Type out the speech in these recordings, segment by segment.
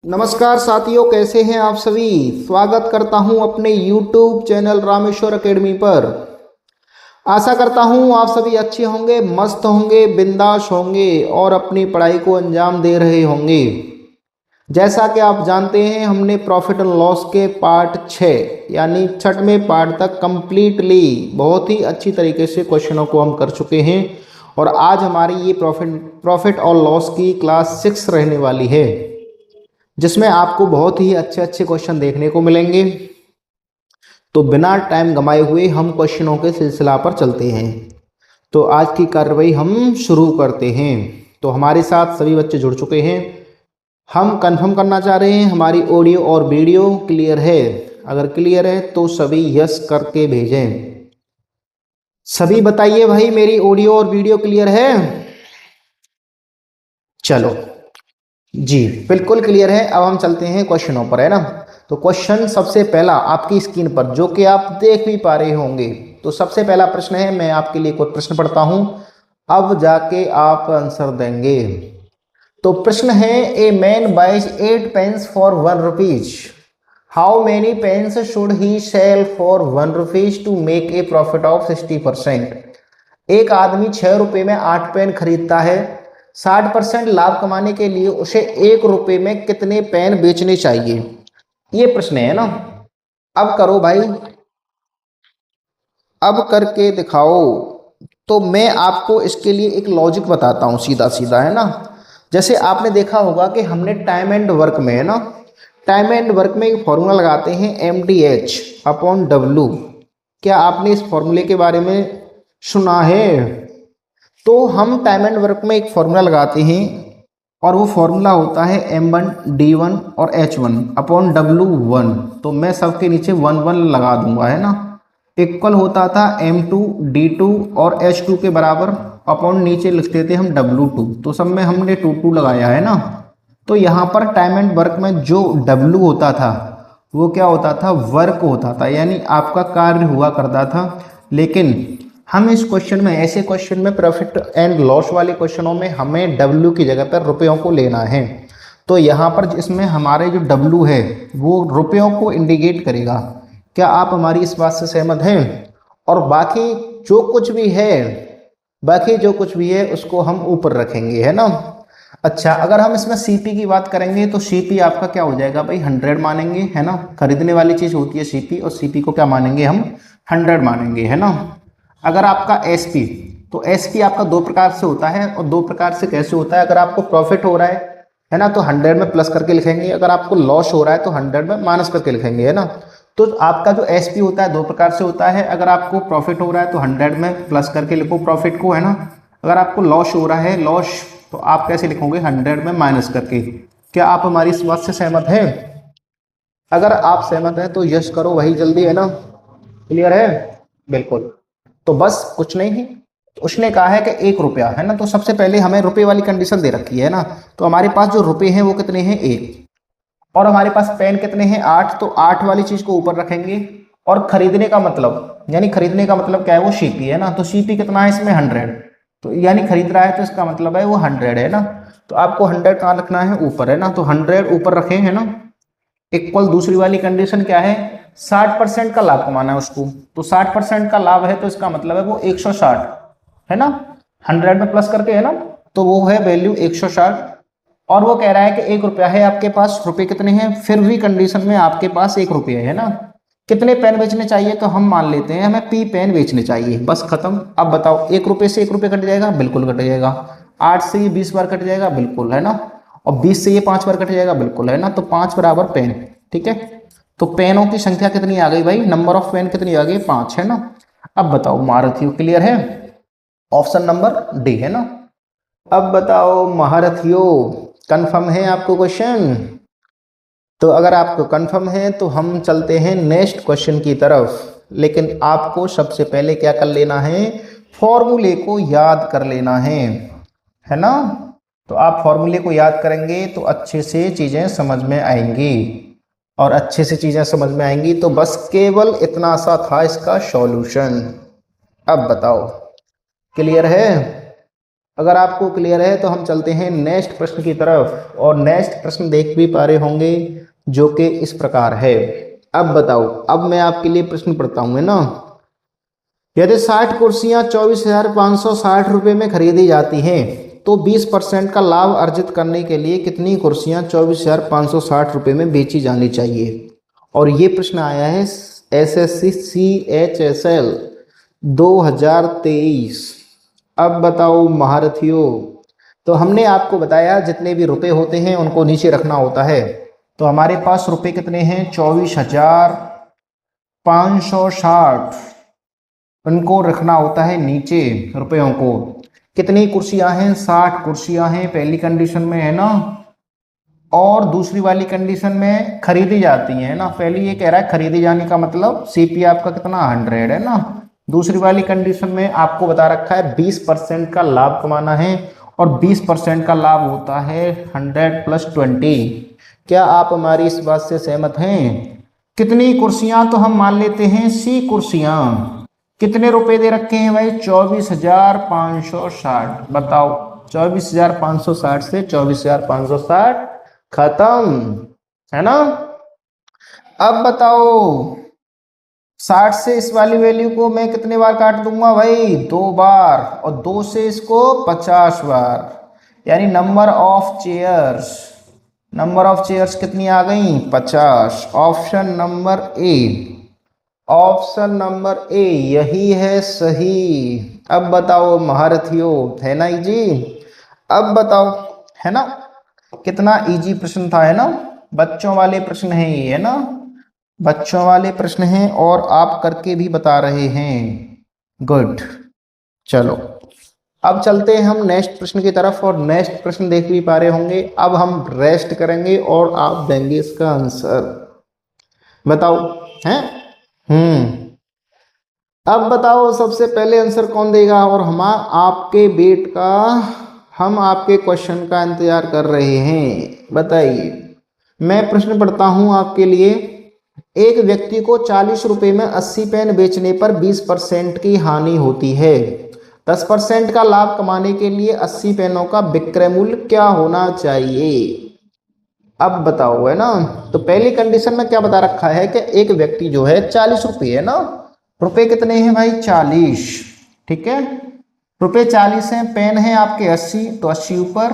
नमस्कार साथियों, कैसे हैं आप सभी। स्वागत करता हूं अपने YouTube चैनल रामेश्वर एकेडमी पर। आशा करता हूं आप सभी अच्छे होंगे, मस्त होंगे, बिंदास होंगे और अपनी पढ़ाई को अंजाम दे रहे होंगे। जैसा कि आप जानते हैं, हमने प्रॉफिट एंड लॉस के पार्ट 6 यानी 6वें पार्ट तक कंप्लीटली बहुत ही अच्छी तरीके से क्वेश्चनों को हम कर चुके हैं और आज हमारी ये प्रॉफिट और लॉस की क्लास 6 रहने वाली है, जिसमें आपको बहुत ही अच्छे अच्छे क्वेश्चन देखने को मिलेंगे। तो बिना टाइम गंवाए हुए हम क्वेश्चनों के सिलसिला पर चलते हैं। तो आज की कार्रवाई हम शुरू करते हैं। तो हमारे साथ सभी बच्चे जुड़ चुके हैं। हम कंफर्म करना चाह रहे हैं हमारी ऑडियो और वीडियो क्लियर है। अगर क्लियर है तो सभी यस करके भेजें। सभी बताइए भाई, मेरी ऑडियो और वीडियो क्लियर है। चलो जी, बिल्कुल क्लियर है। अब हम चलते हैं क्वेश्चनों पर, है ना। तो क्वेश्चन सबसे पहला आपकी स्क्रीन पर, जो कि आप देख भी पा रहे होंगे। तो सबसे पहला प्रश्न है, मैं आपके लिए कोई प्रश्न पढ़ता हूं, अब जाके आप आंसर देंगे। तो प्रश्न है, a man buys 8 pens for 1 rupees, how many pens should he sell for 1 rupees to make a profit of 60%। एक आदमी 6 रुपए में 8 पेन खरीदता है, 60% लाभ कमाने के लिए उसे 1 रुपए में कितने पेन बेचने चाहिए। ये प्रश्न है ना। अब करो भाई, अब करके दिखाओ। तो मैं आपको इसके लिए एक लॉजिक बताता हूं, सीधा सीधा, है ना। जैसे आपने देखा होगा कि हमने टाइम एंड वर्क में, है ना, टाइम एंड वर्क में एक फॉर्मूला लगाते हैं MDH/W। क्या आपने इस फॉर्मूले के बारे में सुना है? तो हम टाइम एंड वर्क में एक फॉर्मूला लगाते हैं और वो फॉर्मूला होता है M1D1 और H1/W1। तो मैं सबके नीचे 1 लगा दूंगा, है ना। इक्वल होता था M2D2 और H2 के बराबर, अपॉन नीचे लिखते थे हम W2। तो सब में हमने 2 लगाया, है ना। तो यहाँ पर टाइम एंड वर्क में जो W होता था वो क्या होता था, वर्क होता था, यानी आपका कार्य हुआ करता था। लेकिन हम इस क्वेश्चन में, ऐसे क्वेश्चन में, प्रॉफिट एंड लॉस वाले क्वेश्चनों में हमें W की जगह पर रुपयों को लेना है। तो यहाँ पर इसमें हमारे जो W है वो रुपयों को इंडिकेट करेगा। क्या आप हमारी इस बात से सहमत हैं? और बाकी जो कुछ भी है उसको हम ऊपर रखेंगे, है ना। अच्छा, अगर हम इसमें CP की बात करेंगे तो CP आपका क्या हो जाएगा भाई, 100 मानेंगे, है ना। खरीदने वाली चीज होती है CP, और CP को क्या मानेंगे हम, 100 मानेंगे, है ना। अगर आपका SP, तो SP आपका 2 प्रकार से होता है, और 2 प्रकार से कैसे होता है। अगर आपको प्रॉफिट हो रहा है ना, तो 100 में प्लस करके लिखेंगे। अगर आपको लॉस हो रहा है तो 100 में माइनस करके लिखेंगे, है ना। तो आपका जो SP होता है 2 प्रकार से होता है। अगर आपको प्रॉफिट हो रहा है तो 100 में प्लस करके लिखो प्रॉफिट को, है ना। अगर आपको लॉस हो रहा है, लॉस, तो आप कैसे लिखोगे, 100 में माइनस करके। क्या आप हमारी इस बात से सहमत हैं? अगर आप सहमत हैं तो यस करो वही जल्दी, है ना। क्लियर है? बिल्कुल। तो बस कुछ नहीं है, उसने कहा है कि 1 रुपया, है ना। तो सबसे पहले हमें रुपए वाली कंडीशन दे रखी है ना। तो हमारे पास जो रुपए हैं वो कितने हैं, 1, और हमारे पास पेन कितने हैं, 8। तो 8 वाली चीज को ऊपर रखेंगे। और खरीदने का मतलब, यानी खरीदने का मतलब क्या है, वो CP है ना। तो CP कितना है इसमें, 100। तो यानी खरीद रहा है तो इसका मतलब है वो 100, है ना। तो आपको 100 कहाँ रखना है, ऊपर, है ना। तो 100 ऊपर रखें, है ना। इक्वल दूसरी वाली कंडीशन क्या है, 60% का लाभ कमाना है उसको। तो 60% का लाभ है तो इसका मतलब है वो 160, है ना। 100 में प्लस करके, है ना। तो वो है वैल्यू 160। और वो कह रहा है कि 1 रुपया है आपके पास, रुपए कितने हैं, फिर भी कंडीशन में आपके पास 1 रुपया है ना। कितने पेन बेचने चाहिए, तो हम मान लेते हैं हमें P पेन बेचने चाहिए, बस खत्म। अब बताओ, 1 रुपये से 1 रुपये कट जाएगा, बिल्कुल कट जाएगा। 8 से ये 20 बार कट जाएगा, बिल्कुल, है ना। और 20 से ये 5 बार कट जाएगा, बिल्कुल, है ना। तो 5 बराबर पेन, ठीक है। तो पेनों की संख्या कितनी आ गई भाई, नंबर ऑफ पेन कितनी आ गई, 5, है ना। अब बताओ महारथियों, क्लियर है? ऑप्शन नंबर D, है ना। अब बताओ महारथियों, कंफर्म है आपको क्वेश्चन? तो अगर आपको कंफर्म है तो हम चलते हैं नेक्स्ट क्वेश्चन की तरफ। लेकिन आपको सबसे पहले क्या कर लेना है, फॉर्मूले को याद कर लेना है ना। तो आप फॉर्मूले को याद करेंगे तो अच्छे से चीजें समझ में आएंगी, और अच्छे से चीजें समझ में आएंगी तो बस केवल इतना सा था इसका सॉल्यूशन। अब बताओ, क्लियर है? अगर आपको क्लियर है तो हम चलते हैं नेक्स्ट प्रश्न की तरफ, और नेक्स्ट प्रश्न देख भी पा रहे होंगे जो कि इस प्रकार है। अब बताओ, अब मैं आपके लिए प्रश्न पढ़ता हूँ, है ना। यदि 60 कुर्सियां 24,560 रुपये में खरीदी जाती हैं तो 20% का लाभ अर्जित करने के लिए कितनी कुर्सियां 24,560 रुपये में बेची जानी चाहिए। और ये प्रश्न आया है SSC CHSL 2023। अब बताओ महारथियों, तो हमने आपको बताया जितने भी रुपए होते हैं उनको नीचे रखना होता है। तो हमारे पास रुपए कितने हैं, 24,560, उनको रखना होता है नीचे रुपयों को। कितनी कुर्सियां हैं, 60 कुर्सियां हैं पहली कंडीशन में, है ना। और दूसरी वाली कंडीशन में खरीदी जाती है ना। पहली ये कह रहा है खरीदी जाने का मतलब सीपी आपका कितना 100 है ना। दूसरी वाली कंडीशन में आपको बता रखा है 20% का लाभ कमाना है, और 20% का लाभ होता है 100 + 20। क्या आप हमारी इस बात से सहमत हैं। कितनी कुर्सियां, तो हम मान लेते हैं सी कुर्सियां। कितने रुपए दे रखे हैं भाई, 24,560। बताओ 24,560 से 24,560 खत्म, है ना। अब बताओ 60 से इस वाली वैल्यू को मैं कितने बार काट दूंगा भाई, 2 बार, और 2 से इसको 50 बार, यानी number of chairs, number of chairs कितनी आ गई, 50। Option number A, option number A यही है सही। अब बताओ महारथियों, है ना इजी। अब बताओ, है ना, कितना इजी प्रश्न था, है ना। बच्चों वाले प्रश्न है ये, है ना, बच्चों वाले प्रश्न हैं और आप करके भी बता रहे हैं, गुड। चलो अब चलते हैं हम नेक्स्ट प्रश्न की तरफ, और नेक्स्ट प्रश्न देख भी पा रहे होंगे। अब हम रेस्ट करेंगे और आप देंगे इसका आंसर। बताओ, हैं। अब बताओ सबसे पहले आंसर कौन देगा, और हम आपके वेट का, हम आपके क्वेश्चन का इंतजार कर रहे हैं। बताइए, मैं प्रश्न पढ़ता हूं आपके लिए। एक व्यक्ति को 40 रुपए में 80 पेन बेचने पर 20% की हानि होती है। 10% का लाभ कमाने के लिए 80 पेनों का विक्रय मूल्य क्या होना चाहिए। अब बताओ, है ना। तो पहली कंडीशन में क्या बता रखा है कि एक व्यक्ति जो है 40 रुपये, है ना, रुपए कितने हैं भाई, 40, ठीक है, रुपए 40 हैं, पेन है आपके 80, तो 80 ऊपर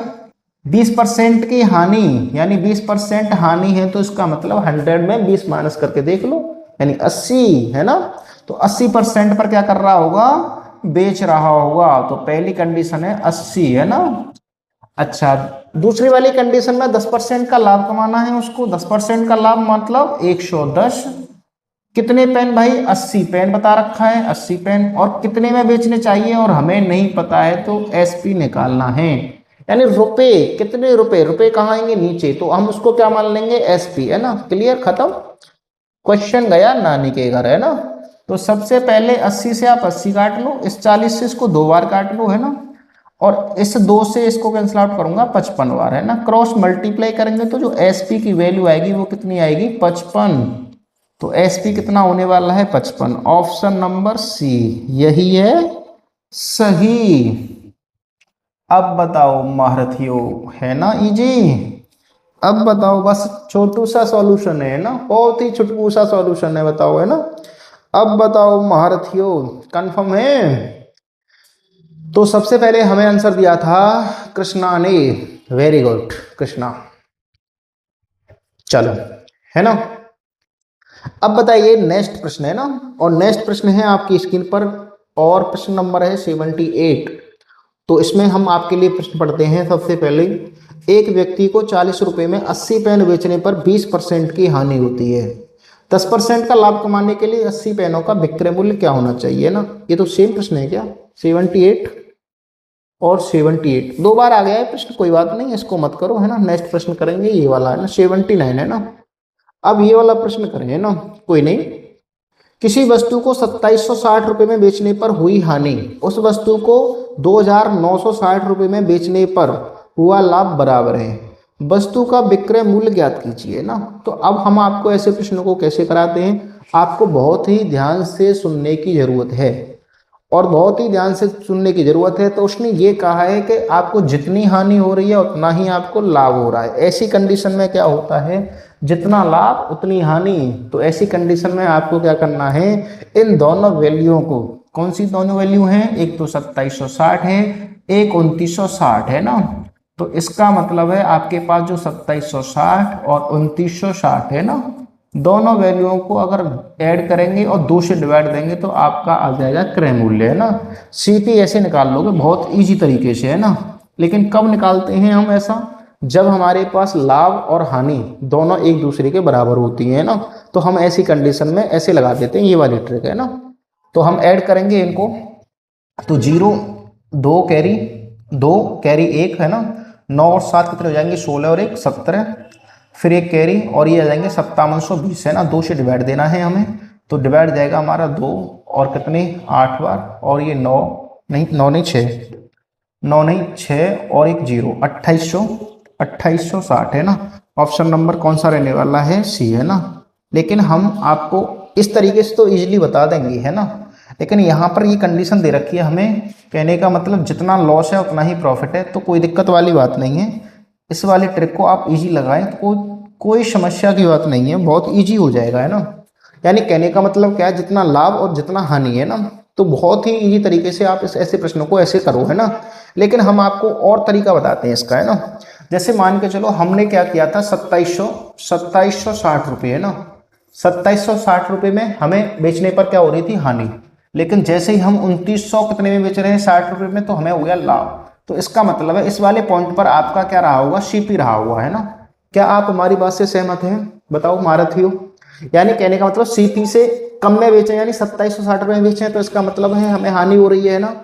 20% की हानि, यानी 20% हानि है, तो इसका मतलब 100 में 20 माइनस करके देख लो, यानी 80, है ना। तो 80% पर क्या कर रहा होगा, बेच रहा होगा। तो पहली कंडीशन है 80, है ना। अच्छा, दूसरी वाली कंडीशन में 10% का लाभ कमाना है उसको। 10% का लाभ मतलब 110। कितने पेन भाई, 80 पेन बता रखा है, 80 पेन, और कितने में बेचने चाहिए और हमें नहीं पता है, तो एसपी निकालना है। यानी रुपए, कितने रुपए, रुपए कहाँ आएंगे नीचे, तो हम उसको क्या मान लेंगे, एसपी, है ना। क्लियर, खत्म, क्वेश्चन गया नानी के घर, है ना। तो सबसे पहले 80 से आप 80 काट लो, इस 40 से इसको 2 बार काट लो, है ना, और इस 2 से इसको कैंसिल आउट करूंगा 55 बार, है ना। क्रॉस मल्टीप्लाई करेंगे तो जो एसपी की वैल्यू आएगी वो कितनी आएगी, 55। तो एसपी कितना होने वाला है, 55। ऑप्शन नंबर सी यही है सही। अब बताओ महारथियों, है ना इजी। अब बताओ, बस छोटू सा सॉल्यूशन है ना, बहुत ही छुटकू सा सॉल्यूशन है, बताओ, है ना। अब बताओ महारथियों, कंफर्म है। तो सबसे पहले हमें आंसर दिया था कृष्णा ने, वेरी गुड कृष्णा, चलो, है ना। अब बताइए नेक्स्ट प्रश्न, है ना, और नेक्स्ट प्रश्न है आपकी स्क्रीन पर, और प्रश्न नंबर है 78। तो इसमें हम आपके लिए प्रश्न पढ़ते हैं। सबसे पहले, एक व्यक्ति को 40 रुपए में 80 पेन बेचने पर 20% की हानि होती है। 10% का लाभ कमाने के लिए 80 पेनों का विक्रय मूल्य क्या होना चाहिए ना। ये तो सेम प्रश्न है क्या, 78 और 78 2 बार आ गया है प्रश्न, कोई बात नहीं, इसको मत करो, है ना। नेक्स्ट प्रश्न करेंगे ये वाला, है ना, 79, है ना। अब ये वाला प्रश्न करेंगे ना, कोई नहीं। किसी वस्तु को 2760 रुपए में बेचने पर हुई हानि, उस वस्तु को 2960 रुपए में बेचने पर हुआ लाभ बराबर है। वस्तु का विक्रय मूल्य ज्ञात कीजिए ना। तो अब हम आपको ऐसे प्रश्नों को कैसे कराते हैं, आपको बहुत ही ध्यान से सुनने की जरूरत है, और बहुत ही ध्यान से सुनने की जरूरत है। तो उसने ये कहा है कि आपको जितनी हानि हो रही है उतना ही आपको लाभ हो रहा है। ऐसी कंडीशन में क्या होता है, जितना लाभ उतनी हानि। तो ऐसी कंडीशन में आपको क्या करना है, इन दोनों वैल्यूओं को, कौन सी दोनों वैल्यू हैं, एक तो 2760 है, एक 2960 है ना। तो इसका मतलब है आपके पास जो 2760 और 2960 है ना, दोनों वैल्यूओं को अगर ऐड करेंगे और 2 से डिवाइड देंगे तो आपका आ जाएगा क्रय मूल्य, है ना। सीपी ऐसे निकाल लोगे बहुत इजी तरीके से, है ना। लेकिन कब निकालते हैं हम ऐसा, जब हमारे पास लाभ और हानि दोनों एक दूसरे के बराबर होती है ना, तो हम ऐसी कंडीशन में ऐसे लगा देते हैं, ये वाली ट्रिक है ना। तो हम ऐड करेंगे इनको, तो 0 2 कैरी 2 कैरी 1 है ना, 9 और 7 कितने हो जाएंगे, 16 और 1 17, फिर एक कैरी और ये आ जाएंगे 5720 है ना। 2 से डिवाइड देना है हमें, तो डिवाइड जाएगा हमारा 2 और कितने 8 बार, और ये 9 नहीं 9 नहीं 6 9 नहीं 6 और एक 0 2860 है ना। ऑप्शन नंबर कौन सा रहने वाला है, सी है ना। लेकिन हम आपको इस तरीके से तो इजीली बता देंगे, है ना। लेकिन यहाँ पर ये कंडीशन दे रखी है हमें, कहने का मतलब जितना लॉस है उतना ही प्रॉफिट है। तो कोई दिक्कत वाली बात नहीं है, इस वाली ट्रिक को आप इजी लगाएं तो कोई समस्या की बात नहीं है, बहुत इजी हो जाएगा, है ना। यानी कहने का मतलब क्या है, जितना लाभ और जितना हानि है ना, तो बहुत ही इजी तरीके से आप इस ऐसे प्रश्नों को ऐसे करो, है ना। लेकिन हम आपको और तरीका बताते हैं इसका, है ना। जैसे मान के चलो हमने क्या किया था, 2760 रुपये है ना, 2760 रुपये में हमें बेचने पर क्या हो रही थी, हानि। लेकिन जैसे ही हम 2900 कितने में बेच रहे हैं, 60 रुपये में, तो हमें हो गया लाभ। तो इसका मतलब है इस वाले पॉइंट पर आपका क्या रहा होगा, सीपी रहा हुआ, है ना। क्या आप हमारी बात से सहमत हैं, बताओ महारथियों। यानी कहने का मतलब सीपी से कम में बेचें, यानी 2760 रुपये में बेचें, तो इसका मतलब है हमें हानि हो रही है ना।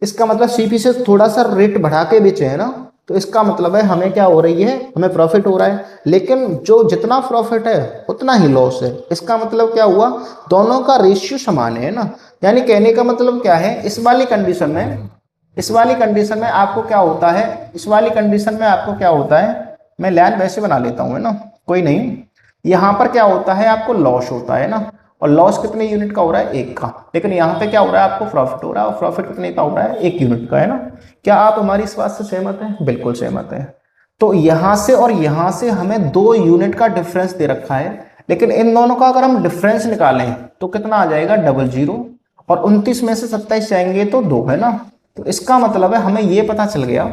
इसका मतलब सीपी से थोड़ा सा रेट बढ़ा के बेचे, है ना, तो इसका मतलब है हमें क्या हो रही है, हमें प्रॉफिट हो रहा है। लेकिन जो जितना प्रॉफिट है उतना ही लॉस है। इसका मतलब क्या हुआ, दोनों का रेशियो समान है ना। यानी कहने का मतलब क्या है, इस वाली कंडीशन में आपको क्या होता है, इस वाली कंडीशन में आपको क्या होता है, मैं लाइन वैसे बना लेता हूं, है ना, कोई नहीं। यहां पर क्या होता है, आपको लॉस होता है ना, और लॉस कितने यूनिट का हो रहा है, 1 का। लेकिन यहाँ पे क्या हो रहा है, आपको प्रॉफिट हो रहा है, और प्रॉफिट कितने का हो रहा है, 1 यूनिट का, है ना। क्या आप हमारी इस बात से सहमत हैं, बिल्कुल सहमत है। तो यहां से और यहां से हमें 2 यूनिट का डिफरेंस दे रखा है, लेकिन इन दोनों का अगर हम डिफरेंस निकालें तो कितना आ जाएगा, 00, और 29 में से 27 जाएंगे तो 2, है ना। तो इसका मतलब है हमें ये पता चल गया,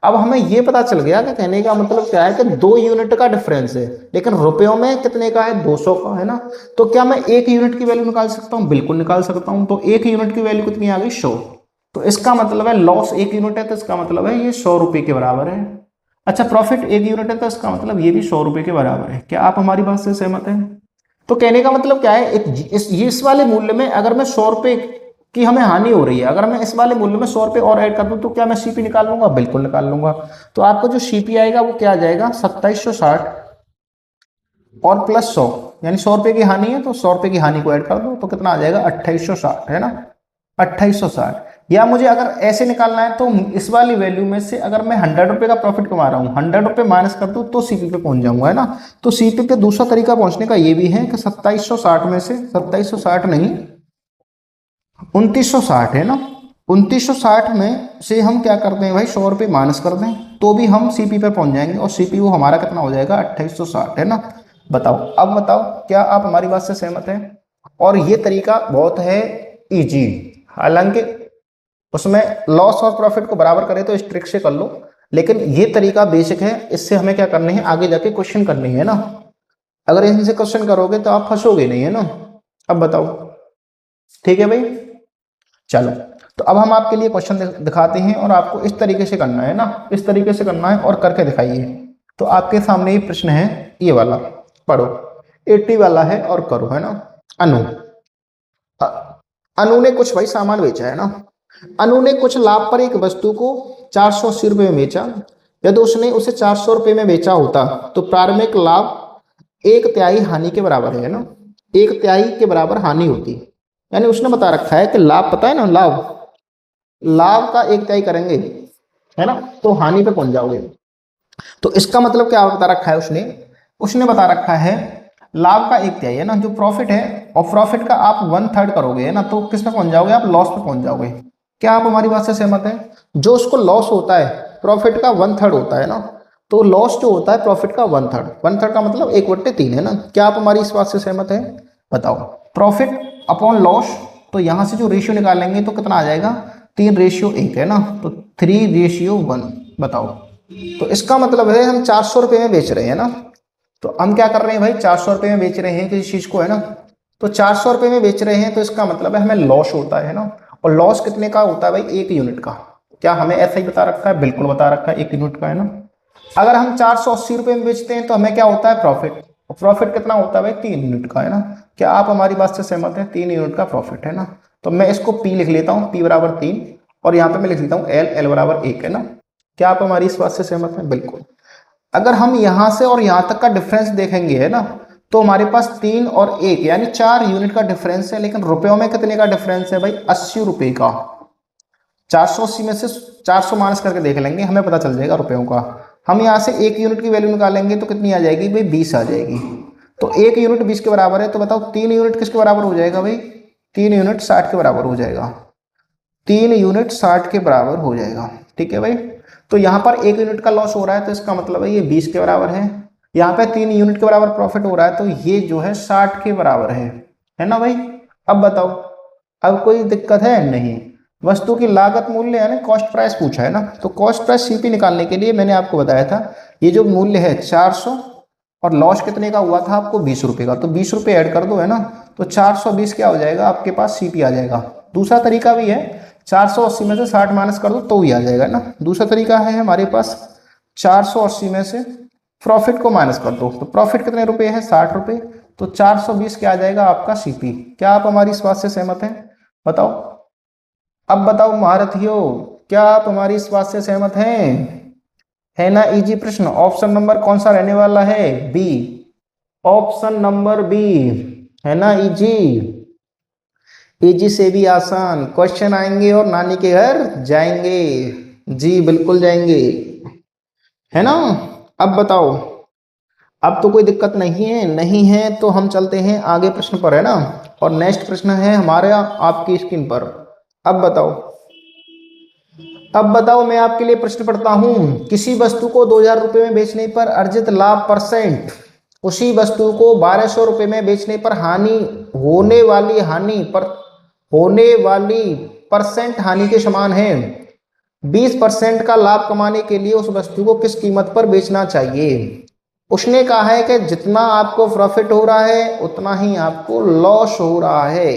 अब हमें ये पता चल गया कि कहने का मतलब क्या है कि 2 यूनिट का डिफरेंस है, लेकिन रुपयों में कितने का है, 200 का, है ना। तो क्या मैं 1 यूनिट की वैल्यू निकाल सकता हूं, बिल्कुल निकाल सकता हूं। तो 1 यूनिट की वैल्यू कितनी आ गई, 100। तो इसका मतलब है लॉस 1 यूनिट है, तो इसका मतलब है ये 100 रुपए के बराबर है। अच्छा, प्रॉफिट 1 यूनिट है, तो इसका मतलब ये भी 100 रुपए के बराबर है। क्या आप हमारी बात से सहमत हैं। तो कहने का मतलब क्या है, इस वाले मूल्य में अगर मैं 100 रुपए की हमें हानि हो रही है, अगर मैं इस वाले मूल्य में 100 रुपए और ऐड कर दूं तो क्या मैं सीपी निकाल लूंगा, बिल्कुल निकाल लूंगा। तो आपको जो सीपी आएगा वो क्या आ जाएगा, 2760 और प्लस 100, यानी 100 रुपए की हानि है तो 100 रुपए की हानि को ऐड कर दो, तो कितना आ जाएगा, 2860, है ना, 2860। या मुझे अगर ऐसे निकालना है तो इस वाली वैल्यू में से अगर मैं 100 रुपए का प्रॉफिट कमा रहा हूँ, 100 रुपए माइनस कर दूं तो सीपी पे पहुंच जाऊंगा, है ना। तो सीपी पे दूसरा तरीका पहुंचने का ये भी है कि 2760 में से 2760 नहीं 2960 है ना, 2960 में से हम क्या करते हैं भाई, 100 रुपये माइनस कर दें तो भी हम सीपी पे पहुंच जाएंगे, और सीपी वो हमारा कितना हो जाएगा, 2860, है ना। बताओ, अब बताओ क्या आप हमारी बात से सहमत हैं। और ये तरीका बहुत है इजी, हालांकि उसमें लॉस और प्रॉफिट को बराबर करें तो इस ट्रिक से कर लो, लेकिन ये तरीका बेसिक है। इससे हमें क्या करने हैं, आगे जाके क्वेश्चन करने है ना। अगर इनसे क्वेश्चन करोगे तो आप फंसोगे नहीं, है ना। अब बताओ, ठीक है भाई। चलो, तो अब हम आपके लिए क्वेश्चन दिखाते हैं, और आपको इस तरीके से करना है ना, इस तरीके से करना है और करके दिखाइए। तो आपके सामने ये प्रश्न है, ये वाला पढ़ो, 80 वाला है और करो, है ना। अनु अनु ने कुछ भाई सामान बेचा, है ना। अनु ने कुछ लाभ पर एक वस्तु को 480 रुपये में बेचा। यदि उसने उसे 400 रुपये में बेचा होता तो प्रारंभिक लाभ 1/3 हानि के बराबर है ना, 1/3 के बराबर हानि होती। यानी उसने बता रखा है कि लाभ, पता है ना, लाभ का 1/3 करेंगे, है ना, तो हानि पे पहुंच जाओगे। तो इसका मतलब क्या बता रखा है, उसने बता रखा है लाभ का 1/3, है ना, जो प्रॉफिट है और प्रॉफिट का आप 1/3 करोगे है ना, तो किस पे पहुंच जाओगे आप? लॉस पे पहुंच जाओगे। क्या आप हमारी बात से सहमत हैं? जो उसको लॉस होता है प्रॉफिट का 1/3 होता है ना, तो लॉस जो होता है प्रॉफिट का 1/3, 1/3 का मतलब 1/3 है ना। क्या आप हमारी इस बात से सहमत हैं? बताओ। प्रॉफिट अपॉन लॉस, तो यहां से जो रेशियो निकालेंगे तो कितना आ जाएगा? 3:1 है ना, तो 3:1। बताओ। तो इसका मतलब है हम 400 रुपये में बेच रहे हैं ना, तो हम क्या कर रहे हैं भाई? 400 रुपये में बेच रहे हैं किसी चीज को है ना, तो 400 रुपये में बेच रहे हैं, तो इसका मतलब है हमें लॉस होता है ना। और लॉस कितने का होता है भाई? 1 यूनिट का। क्या हमें ऐसा ही बता रखा है? बिल्कुल बता रखा है, 1 यूनिट का है ना। अगर हम 480 रुपये में बेचते हैं तो हमें क्या होता है? प्रॉफिट। प्रॉफिट कितना होता है भाई? 3 यूनिट का है ना। क्या आप हमारी बात से सहमत हैं? 3 यूनिट का प्रॉफिट है ना। तो मैं इसको पी लिख लेता हूँ, पी बराबर 3, और यहाँ पे मैं लिख लेता हूँ एल, एल बराबर 1 है ना। क्या आप हमारी इस बात से सहमत हैं? बिल्कुल। अगर हम यहां से और यहां तक का डिफरेंस देखेंगे है ना, तो हमारे पास 3 और 1 यानी 4 यूनिट का डिफरेंस है, लेकिन रुपयों में कितने का डिफरेंस है भाई? 80 रुपए का। 480 में से 400 माइनस करके देख लेंगे, हमें पता चल जाएगा रुपयों का। हम यहाँ से 1 यूनिट की वैल्यू निकालेंगे तो कितनी आ जाएगी भाई? 20 आ जाएगी। तो 1 यूनिट 20 के बराबर है, तो बताओ 3 यूनिट किसके बराबर हो जाएगा भाई? 3 यूनिट 60 के बराबर हो जाएगा। 3 यूनिट 60 के बराबर हो जाएगा। ठीक है भाई। तो यहाँ पर 1 यूनिट का लॉस हो रहा है, तो इसका मतलब है ये 20 के बराबर है। यहाँ पे 3 यूनिट के बराबर प्रॉफिट हो रहा है, तो ये जो है 60 के बराबर है ना भाई। अब बताओ, अब कोई दिक्कत है? नहीं। वस्तु की लागत मूल्य यानी कॉस्ट प्राइस पूछा है ना, तो कॉस्ट प्राइस सीपी निकालने के लिए मैंने आपको बताया था ये जो मूल्य है 400, और लॉस कितने का हुआ था आपको? 20 रुपए का, तो 20 रुपए ऐड कर दो है ना, तो 420 क्या हो जाएगा आपके पास? सीपी आ जाएगा। दूसरा तरीका भी है, 480 में से 60 माइनस कर दो तो भी आ जाएगा ना। दूसरा तरीका है हमारे पास, 480 में से प्रॉफिट को माइनस कर दो, तो प्रॉफिट कितने रुपए है? 60 रुपए, तो 420 क्या आ जाएगा आपका? सीपी। क्या आप हमारी इस बात से सहमत हैं? बताओ। अब बताओ महारथियों, क्या आप हमारी इस बात से सहमत हैं? है ना इजी प्रश्न। ऑप्शन नंबर कौन सा रहने वाला है? बी। ऑप्शन नंबर बी है ना इजी। इजी से भी आसान क्वेश्चन आएंगे और नानी के घर जाएंगे। जी बिल्कुल जाएंगे, है ना। अब बताओ, अब तो कोई दिक्कत नहीं है? नहीं है तो हम चलते हैं आगे प्रश्न पर है ना। और नेक्स्ट प्रश्न है हमारे आपकी स्क्रीन पर। अब बताओ, अब बताओ मैं आपके लिए प्रश्न पढ़ता हूं। किसी वस्तु को 2000 रुपये में बेचने पर अर्जित लाभ परसेंट उसी वस्तु को 1200 रुपये में बेचने पर होने वाली परसेंट हानि के समान है। 20% का लाभ कमाने के लिए उस वस्तु को किस कीमत पर बेचना चाहिए? उसने कहा है कि जितना आपको प्रॉफिट हो रहा है उतना ही आपको लॉस हो रहा है।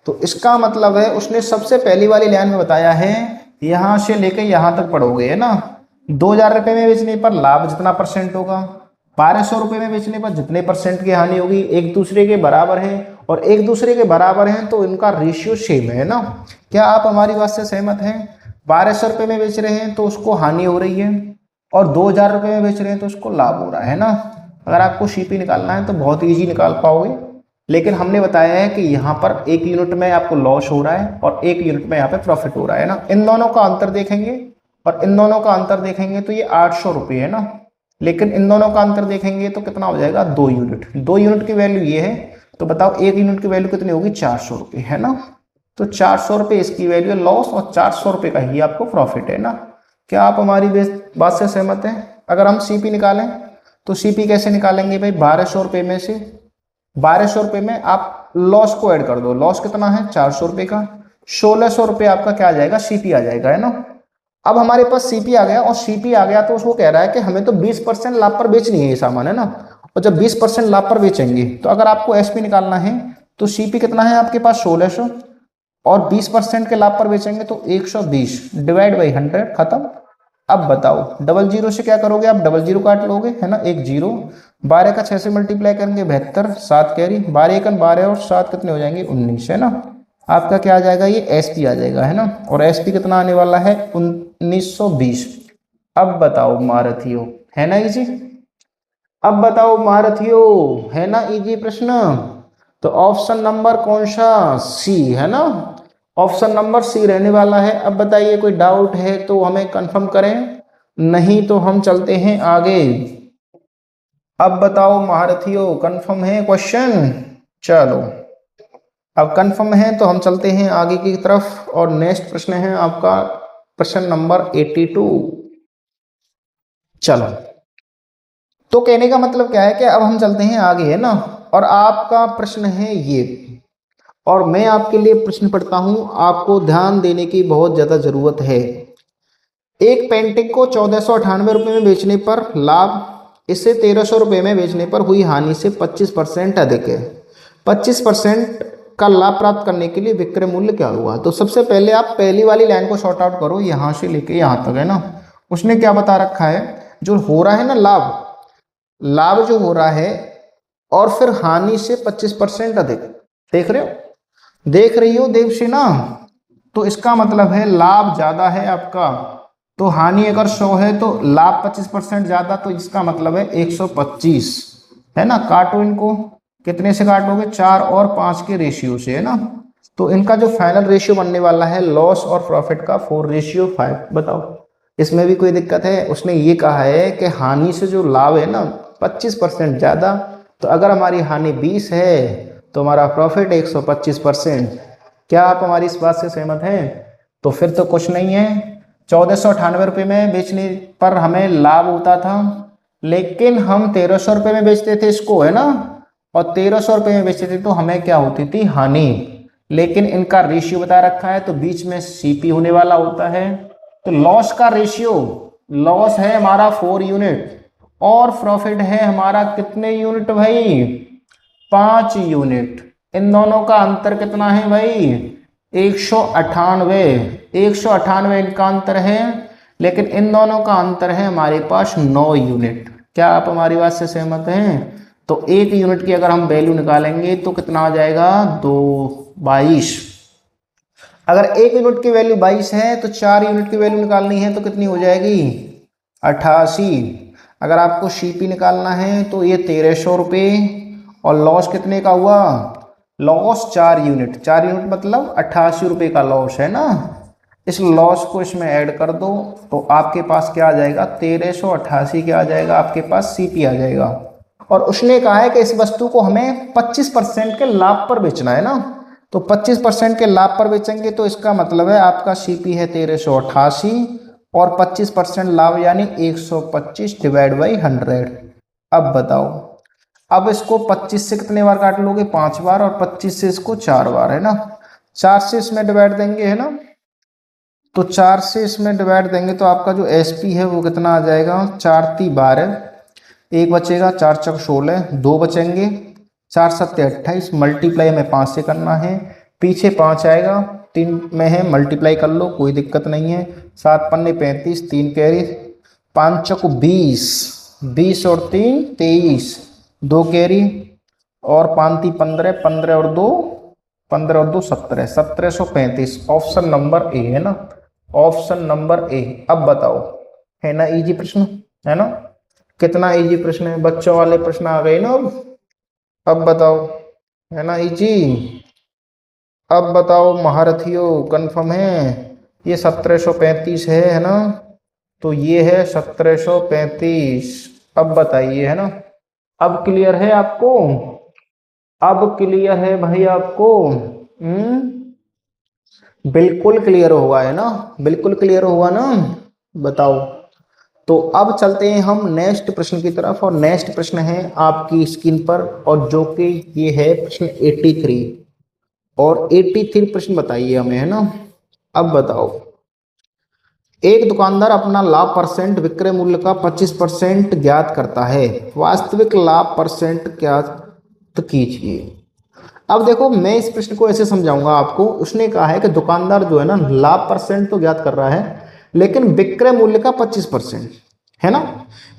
तो इसका मतलब है उसने सबसे पहली वाली लाइन में बताया है, यहां से लेके यहां तक पढ़ोगे है ना, 2000 रुपये में बेचने पर लाभ जितना परसेंट होगा, 1200 रुपये में बेचने पर जितने परसेंट की हानि होगी, एक दूसरे के बराबर है। और एक दूसरे के बराबर हैं तो इनका रेशियो सेम है ना। क्या आप हमारी बात से सहमत हैं? 1200 रुपये में बेच रहे हैं तो उसको हानि हो रही है, और 2000 रुपये में बेच रहे हैं तो उसको लाभ हो रहा है ना। अगर आपको सीपी निकालना है तो बहुत ईजी निकाल पाओगे, लेकिन हमने बताया है कि यहाँ पर 1 यूनिट में आपको लॉस हो रहा है और 1 यूनिट में यहाँ पे प्रॉफिट हो रहा है ना। इन दोनों का अंतर देखेंगे और इन दोनों का अंतर देखेंगे तो ये 800 रुपये है ना, लेकिन इन दोनों का अंतर देखेंगे तो कितना हो जाएगा? 2 यूनिट। 2 यूनिट की वैल्यू ये है, तो बताओ 1 यूनिट की वैल्यू कितनी होगी? 400 रुपये है ना। तो 400 रुपये इसकी वैल्यू है लॉस, और 400 रुपये का ही आपको प्रॉफिट है ना। क्या आप हमारी बात से सहमत हैं? अगर हम सीपी निकालें तो सीपी कैसे निकालेंगे भाई? 1200 रुपये में से 1200 रुपये में आप लॉस को ऐड कर दो। लॉस कितना है? 400 रुपये का। 1600 रुपये आपका क्या आ जाएगा? सीपी आ जाएगा है ना। अब हमारे पास सीपी आ गया, और सीपी आ गया तो उसको कह रहा है कि हमें तो 20% लाभ पर बेचनी है ये सामान है ना। और जब 20% लाभ पर बेचेंगे तो अगर आपको एसपी निकालना है तो सीपी कितना है आपके पास? 1600, और 20% के लाभ पर बेचेंगे तो 120 डिवाइड बाई 100, खत्म। अब बताओ, डबल जीरो से क्या करोगे आप? डबल जीरो काट लोगे है ना, 1 जीरो। 12 का 6 से मल्टीप्लाई करेंगे 72, 7 कैरी, 12 एकन 12 और 7 कितने हो जाएंगे? 19 है ना। आपका क्या आ जाएगा? ये एसपी आ जाएगा है ना। और एसपी कितना आने वाला है? 1920। अब बताओ महारथियों, है ना इजी। अब बताओ महारथियों, है ना इजी प्रश्न। तो ऑप्शन नंबर कौन सा? सी है ना। ऑप्शन नंबर सी रहने वाला है। अब बताइए, कोई डाउट है तो हमें कंफर्म करें, नहीं तो हम चलते हैं आगे। अब बताओ महारथियों, कंफर्म है क्वेश्चन? चलो अब कंफर्म है तो हम चलते हैं आगे की तरफ और नेक्स्ट प्रश्न है आपका प्रश्न नंबर 82। चलो, तो कहने का मतलब क्या है कि अब हम चलते हैं आगे, है ना। और आपका प्रश्न है ये, और मैं आपके लिए प्रश्न पढ़ता हूं, आपको ध्यान देने की बहुत ज्यादा जरूरत है। एक पेंटिंग को 1498 रुपये में बेचने पर लाभ, इसे 1300 रुपये में बेचने पर हुई हानि से 25% अधिक है। 25% का लाभ प्राप्त करने के लिए विक्रय मूल्य क्या हुआ। तो सबसे पहले आप पहली वाली लाइन को शॉर्ट आउट करो, यहां से लेके यहां तक, है ना। उसने क्या बता रखा है, जो हो रहा है ना लाभ, लाभ जो हो रहा है और फिर हानि से 25% अधिक, देख रहे हो, देख रही हो देवसेना। तो इसका मतलब है लाभ ज्यादा है आपका, तो हानि अगर 100 है तो लाभ 25% ज्यादा, तो इसका मतलब है 125, है ना। काटो इनको, कितने से काटोगे, 4 और 5 के रेशियो से, है ना। तो इनका जो फाइनल रेशियो बनने वाला है लॉस और प्रॉफिट का 4:5। बताओ, इसमें भी कोई दिक्कत है। उसने ये कहा है कि हानि से जो लाभ है ना 25% ज्यादा, तो अगर हमारी हानि 20 है तो हमारा प्रॉफिट 125%। क्या आप हमारी इस बात से सहमत हैं। तो फिर तो कुछ नहीं है, 1498 रुपये में बेचने पर हमें लाभ होता था, लेकिन हम 1300 रुपये में बेचते थे इसको, है ना। और 1300 रुपये में बेचते थे तो हमें क्या होती थी, हानि। लेकिन इनका रेशियो बता रखा है तो बीच में सीपी होने वाला होता है। तो लॉस का रेशियो, लॉस है हमारा 4 यूनिट और प्रॉफिट है हमारा कितने यूनिट भाई, 5 यूनिट। इन दोनों का अंतर कितना है भाई, 198। 198 इनका अंतर है, लेकिन इन दोनों का अंतर है हमारे पास 9 यूनिट। क्या आप हमारी बात से सहमत हैं। तो 1 यूनिट की अगर हम वैल्यू निकालेंगे तो कितना आ जाएगा, 22। अगर 1 यूनिट की वैल्यू 22 है तो 4 यूनिट की वैल्यू निकालनी है तो कितनी हो जाएगी, 88। अगर आपको सीपी निकालना है तो ये 1300 रुपये, और लॉस कितने का हुआ, लॉस 4 यूनिट, 4 यूनिट मतलब 88 रुपये का लॉस, है ना। इस लॉस को इसमें ऐड कर दो तो आपके पास क्या आ जाएगा, 1388 क्या आ जाएगा, आपके पास सीपी आ जाएगा। और उसने कहा है कि इस वस्तु को हमें 25% के लाभ पर बेचना है ना। तो 25% के लाभ पर बेचेंगे तो इसका मतलब है आपका सीपी है 1388 और 25% लाभ यानी 125 डिवाइड बाई 100। अब बताओ, अब इसको 25 से कितने बार काट लोगे, 5 बार, और 25 से इसको 4 बार, है ना। 4 से इसमें डिवाइड देंगे, है ना। तो 4 से इसमें डिवाइड देंगे तो आपका जो एसपी है वो कितना आ जाएगा, 4 × 3 = 12, एक बचेगा, 4 × 4 = 16, 2 बचेंगे, 4 × 7 = 28, मल्टीप्लाई हमें 5 से करना है, पीछे 5 आएगा, 3 में है, मल्टीप्लाई कर लो, कोई दिक्कत नहीं है। 7 × 5 = 35, 3 कैरी, 5 × 4 = 20, 20 और 3 = 23, 2 कैरी, और 5 × 3 = 15, 15 और 2 = 17, 1735। ऑप्शन नंबर ए, है ना, ऑप्शन नंबर ए। अब बताओ, है ना इजी प्रश्न, है ना। कितना इजी प्रश्न है, बच्चों वाले प्रश्न आ गए ना। अब बताओ, है ना इजी। अब बताओ महारथियों, कंफर्म है ये 1735 है ना। तो ये है 1735। अब बताइए, है ना। अब क्लियर है आपको, अब क्लियर है भाई आपको। बिल्कुल क्लियर हुआ है ना, बिल्कुल क्लियर हुआ ना। बताओ, तो अब चलते हैं हम नेक्स्ट प्रश्न की तरफ, और नेक्स्ट प्रश्न है आपकी स्क्रीन पर, और जो कि ये है प्रश्न 83। और 83 प्रश्न बताइए हमें, है ना। अब बताओ, एक दुकानदार अपना लाभ परसेंट विक्रय मूल्य का 25% ज्ञात करता है, वास्तविक लाभ परसेंट ज्ञात कीजिए। अब देखो, मैं इस प्रश्न को ऐसे समझाऊंगा आपको। उसने कहा है कि दुकानदार जो है ना लाभ परसेंट तो ज्ञात कर रहा है, लेकिन विक्रय मूल्य का 25%, है ना।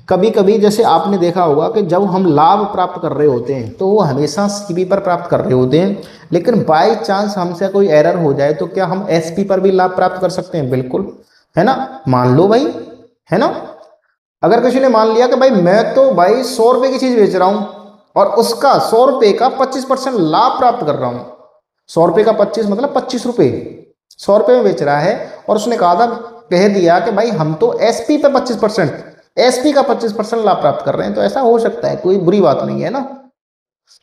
कभी कभी जैसे आपने देखा होगा कि जब हम लाभ प्राप्त कर रहे होते हैं तो वो हमेशा सीपी पर प्राप्त कर रहे होते हैं, लेकिन बाय चांस हमसे कोई एरर हो जाए तो क्या हम एसपी पर भी लाभ प्राप्त कर सकते हैं, बिल्कुल, है ना। मान लो भाई, है ना, अगर किसी ने मान लिया कि भाई मैं तो भाई 100 रुपए की चीज बेच रहा हूं और उसका 100 रुपए का 25% लाभ प्राप्त कर रहा हूं। 100 रुपए का 25 मतलब 25 रुपए, 100 रुपए में बेच रहा है, और उसने कहा था, कह दिया कि भाई हम तो एसपी पे 25%, एसपी का 25% लाभ प्राप्त कर रहे हैं। तो ऐसा हो सकता है, कोई बुरी बात नहीं है ना।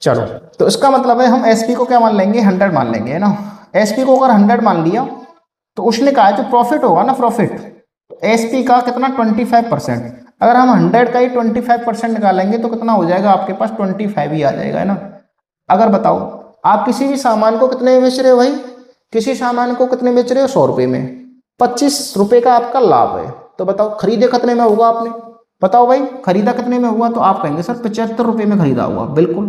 चलो, तो इसका मतलब है हम एसपी को क्या मान लेंगे, 100 मान लेंगे, है ना। एसपी को अगर 100 मान लिया तो उसने कहा है जो प्रॉफिट होगा ना, प्रॉफिट, एसपी का कितना 25%। अगर हम 100 का ही 25% निकालेंगे तो कितना हो जाएगा आपके पास, 25 ही आ जाएगा, है ना। अगर बताओ आप किसी भी सामान को कितने में बेच रहे हो भाई, किसी सामान को कितने बेच रहे हो, 100 रुपये में, 25 रुपये का आपका लाभ है। तो बताओ खरीदे कितने में होगा आपने, बताओ भाई खरीदा कितने में हुआ, तो आप कहेंगे सर 75 रुपये में खरीदा हुआ। बिल्कुल,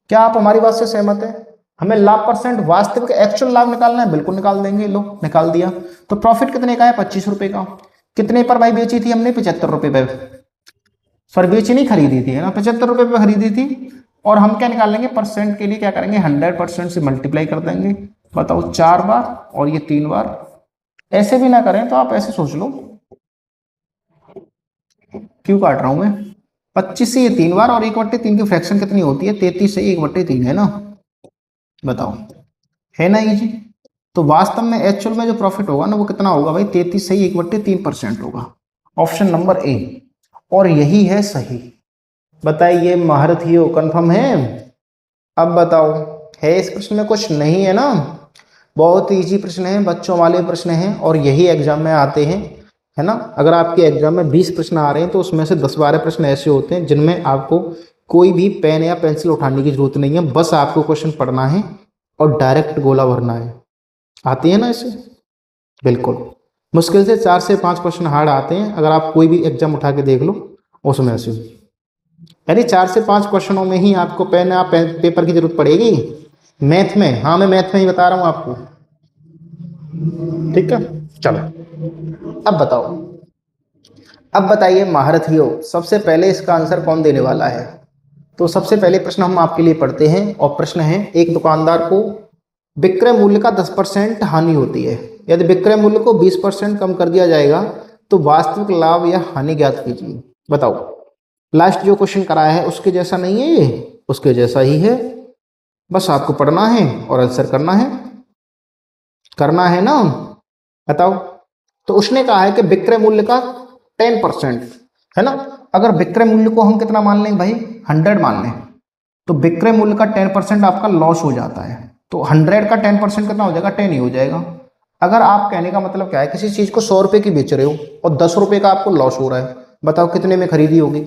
क्या आप हमारी बात से सहमत है। हमें लाभ परसेंट वास्तविक एक्चुअल लाभ निकालना है, बिल्कुल निकाल देंगे, लो निकाल दिया। तो प्रॉफिट कितने का है, 25 रुपये का। कितने पर भाई बेची थी हमने, 75 रुपये पे, सॉरी बेची नहीं खरीदी थी, है ना, 75 रुपये पे खरीदी थी। और हम क्या निकाल लेंगे, परसेंट के लिए क्या करेंगे, 100% से मल्टीप्लाई कर देंगे। बताओ 4 बार और ये 3 बार। ऐसे भी ना करें तो आप ऐसे सोच लो, क्यों काट रहा हूं मैं, 25 से ये 3 बार, और 1/3 की फ्रैक्शन कितनी होती है, 33 से 1/3, है ना। बताओ, है ना ये जी। तो वास्तव में एक्चुअल में जो प्रॉफिट होगा ना वो कितना होगा भाई, 33 से 1/3% होगा। ऑप्शन नंबर ए, और यही है सही। बताइए महारथी हो, कन्फर्म है। अब बताओ, है इस प्रश्न में कुछ नहीं है ना, बहुत इजी प्रश्न है, बच्चों वाले प्रश्न हैं, और यही एग्जाम में आते हैं, है ना। अगर आपके एग्जाम में 20 प्रश्न आ रहे हैं तो उसमें से 10-12 प्रश्न ऐसे होते हैं जिनमें आपको कोई भी पेन या पेंसिल उठाने की जरूरत नहीं है, बस आपको क्वेश्चन पढ़ना है और डायरेक्ट गोला भरना है। आती है ना ऐसे, बिल्कुल। मुश्किल से 4 से 5 क्वेश्चन हार्ड आते हैं, अगर आप कोई भी एग्जाम उठा के देख लो उसमें से, यानी 4 से 5 क्वेश्चनों में ही आपको पेन या पेपर की जरूरत पड़ेगी। मैथ में, हाँ मैं मैथ में ही बता रहा हूँ आपको, ठीक है। चलो अब बताओ, अब बताइए महारथियों, सबसे पहले इसका आंसर कौन देने वाला है। तो सबसे पहले प्रश्न हम आपके लिए पढ़ते हैं, और प्रश्न है, एक दुकानदार को विक्रय मूल्य का 10% हानि होती है, यदि विक्रय मूल्य को 20% कम कर दिया जाएगा तो वास्तविक लाभ या हानि ज्ञात कीजिए। बताओ, लास्ट जो क्वेश्चन कराया है उसके जैसा नहीं है ये, उसके जैसा ही है, बस आपको पढ़ना है और आंसर करना है ना। बताओ, तो उसने कहा है कि विक्रय मूल्य का 10%, है ना। अगर विक्रय मूल्य को हम कितना मान लें भाई, 100 मान लें, तो विक्रय मूल्य का 10% आपका लॉस हो जाता है। तो 100 का 10% कितना हो जाएगा, 10 ही हो जाएगा। अगर आप कहने का मतलब क्या है, किसी चीज को 100 रुपए की बेच रहे हो और 10 रुपए का आपको लॉस हो रहा है, बताओ कितने में खरीदी होगी।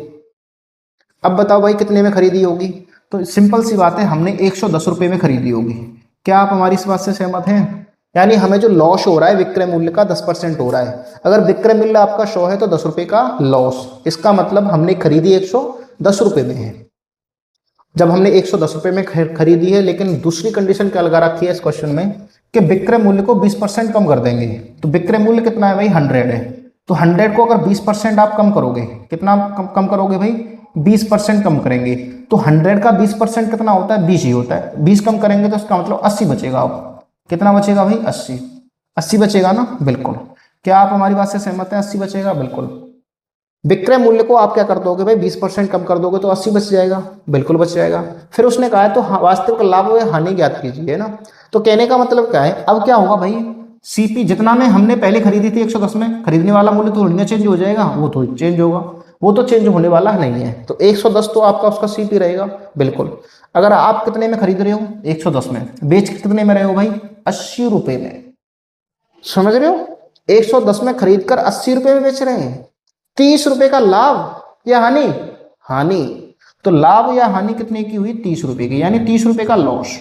अब बताओ भाई कितने में खरीदी होगी, तो सिंपल सी बात है, हमने 110 रुपए में खरीदी होगी। क्या आप हमारी इस बात से सहमत हैं। यानी हमें जो लॉस हो रहा है विक्रय मूल्य का 10% हो रहा है। अगर विक्रय मूल्य आपका 100 है तो 10 रुपए का लॉस, इसका मतलब हमने खरीदी 110 रुपए में है। जब हमने 110 रुपए में खरीदी है, लेकिन दूसरी कंडीशन क्या लगा रखी है इस क्वेश्चन में कि विक्रय मूल्य को 20% कम कर देंगे। तो विक्रय मूल्य कितना है भाई, 100 है, तो 100 को अगर 20% आप कम करोगे, कितना कम करोगे भाई, 20% कम करेंगे, तो 100 का 20% कितना होता है, 20 ही होता है। 20 कम करेंगे तो इसका मतलब 80 बचेगा। अब कितना बचेगा भाई, 80 बचेगा ना, बिल्कुल। क्या आप हमारी बात से सहमत हैं, 80 बचेगा, बिल्कुल। विक्रय मूल्य को आप क्या कर दोगे भाई, 20% कम कर दोगे तो 80 बच जाएगा, बिल्कुल बच जाएगा। फिर उसने कहा है तो वास्तविक लाभ व हानि ज्ञात कीजिए ना। तो कहने का मतलब क्या है, अब क्या होगा भाई, सीपी जितना में हमने पहले खरीदी थी 110 में, खरीदने वाला मूल्य तो नहीं चेंज हो जाएगा, वो तो चेंज होगा, वो तो चेंज होने वाला नहीं है। तो 110 तो आपका उसका सीपी रहेगा, बिल्कुल। अगर आप कितने में खरीद रहे हो, 110 में, बेच कितने में रहे हो भाई, 80 रुपए में, समझ रहे हो। 110 में खरीद कर 80 रुपए में बेच रहे हैं, 30 रुपए का लाभ या हानि, हानि। तो लाभ या हानि कितने की हुई, 30 रुपए की, यानी 30 रुपए का लॉस।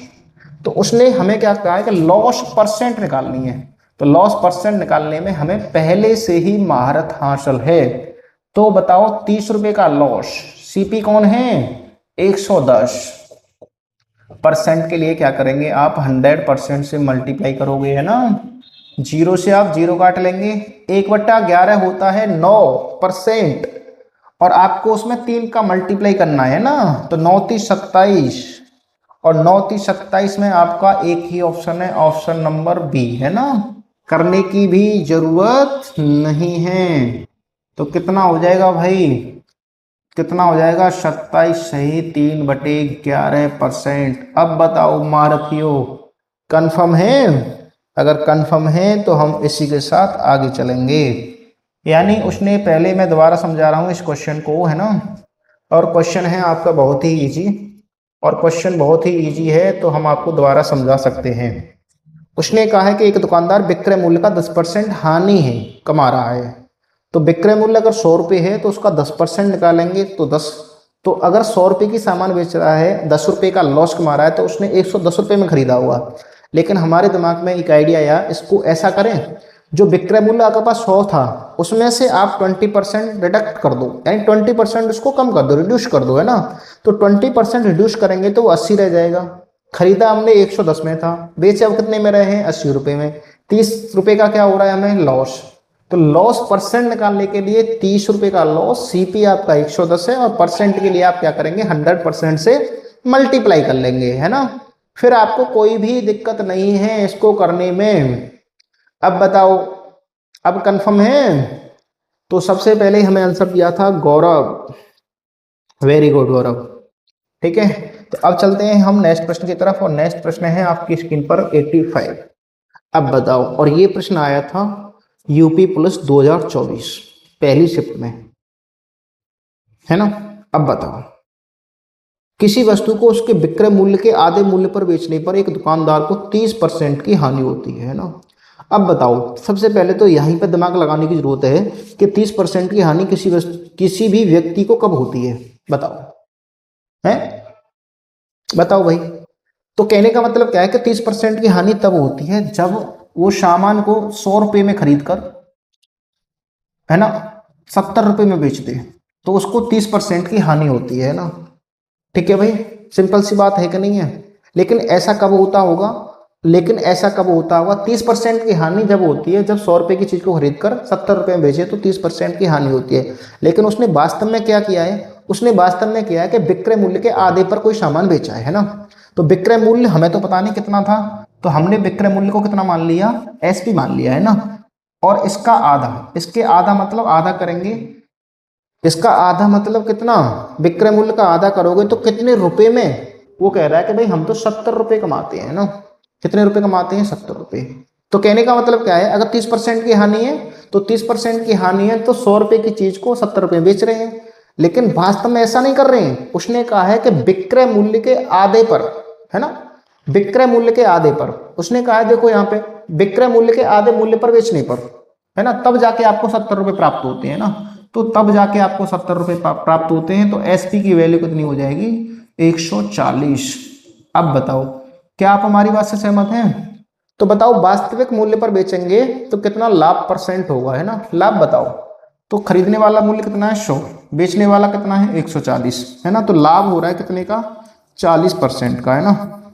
तो उसने हमें क्या कहा है कि लॉस परसेंट निकालनी है। तो लॉस परसेंट निकालने में हमें पहले से ही महारत हासिल है। तो बताओ 30 रुपए का लॉस, सीपी कौन है, 110, परसेंट के लिए क्या करेंगे आप, 100% से मल्टीप्लाई करोगे, है ना। जीरो से आप जीरो काट लेंगे, 1/11 होता है 9%, और आपको उसमें 3 का मल्टीप्लाई करना है ना। तो 9 3 27, और 9 3 27 में आपका एक ही ऑप्शन है, ऑप्शन नंबर बी, है ना। करने की भी जरूरत नहीं है। तो कितना हो जाएगा भाई, कितना हो जाएगा, 27 सही 3/11%। अब बताओ मारथियो, कंफर्म है। अगर कंफर्म है तो हम इसी के साथ आगे चलेंगे। यानी उसने पहले, मैं दोबारा समझा रहा हूं इस क्वेश्चन को, है ना। और क्वेश्चन है आपका बहुत ही इजी, और क्वेश्चन बहुत ही इजी है, तो हम आपको दोबारा समझा सकते हैं। उसने कहा है कि एक दुकानदार विक्रय मूल्य का 10% हानि है कमा रहा है। तो विक्रय मूल्य अगर 100 रुपये है तो उसका 10% निकालेंगे तो 10। तो अगर 100 रुपये की सामान बेच रहा है, 10 रुपये का लॉस कमा रहा है, तो उसने 110 रुपये में खरीदा हुआ। लेकिन हमारे दिमाग में एक आइडिया आया, इसको ऐसा करें, जो विक्रय मूल्य आपके पास 100 था उसमें से आप 20% डिडक्ट कर दो, यानी 20% उसको कम कर दो, रिड्यूस कर दो, है ना। तो 20% रिड्यूस करेंगे तो वो 80 रह जाएगा। खरीदा हमने 110 में था, बेचे अब कितने में रहे हैं, 80 रुपये में। 30 रुपये का क्या हो रहा है हमें, लॉस। तो लॉस परसेंट निकालने के लिए 30 रुपये का लॉस, सीपी आपका 110 है, और परसेंट के लिए आप क्या करेंगे, 100% से मल्टीप्लाई कर लेंगे, है ना। फिर आपको कोई भी दिक्कत नहीं है इसको करने में। अब बताओ, अब कंफर्म है। तो सबसे पहले हमें आंसर दिया था गौरव, वेरी गुड गौरव, ठीक है। तो अब चलते हैं हम नेक्स्ट प्रश्न की तरफ, और नेक्स्ट प्रश्न है आपकी स्क्रीन पर 85। अब बताओ, और ये प्रश्न आया था यूपी पुलिस 2024 पहली शिफ्ट में, है ना। अब बताओ, किसी वस्तु को उसके विक्रय मूल्य के आधे मूल्य पर बेचने पर एक दुकानदार को 30% की हानि होती है ना। अब बताओ, सबसे पहले तो यहीं पर दिमाग लगाने की जरूरत है कि 30% की हानि किसी भी व्यक्ति को कब होती है, बताओ, है, बताओ भाई। तो कहने का मतलब क्या है कि 30% की हानि तब होती है जब वो सामान को 100 रुपये में खरीद कर, है ना, 70 रुपये में बेच दे, तो उसको 30% की हानि होती है ना। ठीक है भाई, सिंपल सी बात है कि नहीं है। लेकिन ऐसा कब होता होगा, लेकिन ऐसा कब होता होगा, 30% की हानि जब होती है जब 100 रुपये की चीज को खरीद कर 70 रुपये में बेचे, तो 30% की हानि होती है। लेकिन उसने वास्तव में क्या किया है, उसने वास्तव में किया है कि विक्रय मूल्य के आधे पर कोई सामान बेचा है ना। तो विक्रय मूल्य हमें तो पता नहीं कितना था, तो हमने विक्रय मूल्य को कितना मान लिया, एसपी मान लिया, है ना। और इसका आधा, इसके आधा मतलब आधा करेंगे, इसका आधा मतलब कितना, विक्रय मूल्य का आधा करोगे तो कितने रुपए में। वो कह रहा है कि भाई हम तो 70 रुपये कमाते हैं ना। कितने रुपए कमाते हैं, 70 रुपये। तो कहने का मतलब क्या है, अगर 30% की हानि है तो 30% की हानि है तो 100 रुपये की चीज को 70 रुपये बेच रहे हैं। लेकिन वास्तव में ऐसा नहीं कर रहे हैं, उसने कहा है कि विक्रय मूल्य के आधे पर, है ना, विक्रय मूल्य के आधे पर। उसने कहा है देखो यहाँ पे, विक्रय मूल्य के आधे मूल्य पर बेचने पर, है ना, तब जाके आपको 70 रुपये प्राप्त होते हैं ना। तो तब जाके आपको 70 रुपये प्राप्त होते हैं। तो एसपी की वैल्यू कितनी हो जाएगी, 140। अब बताओ, क्या आप हमारी बात से सहमत हैं। तो बताओ, वास्तविक मूल्य पर बेचेंगे तो कितना लाभ परसेंट होगा, है ना, लाभ बताओ। तो खरीदने वाला मूल्य कितना है, 100, बेचने वाला कितना है, 140, है ना। तो लाभ हो रहा है कितने का, 40% का, है ना।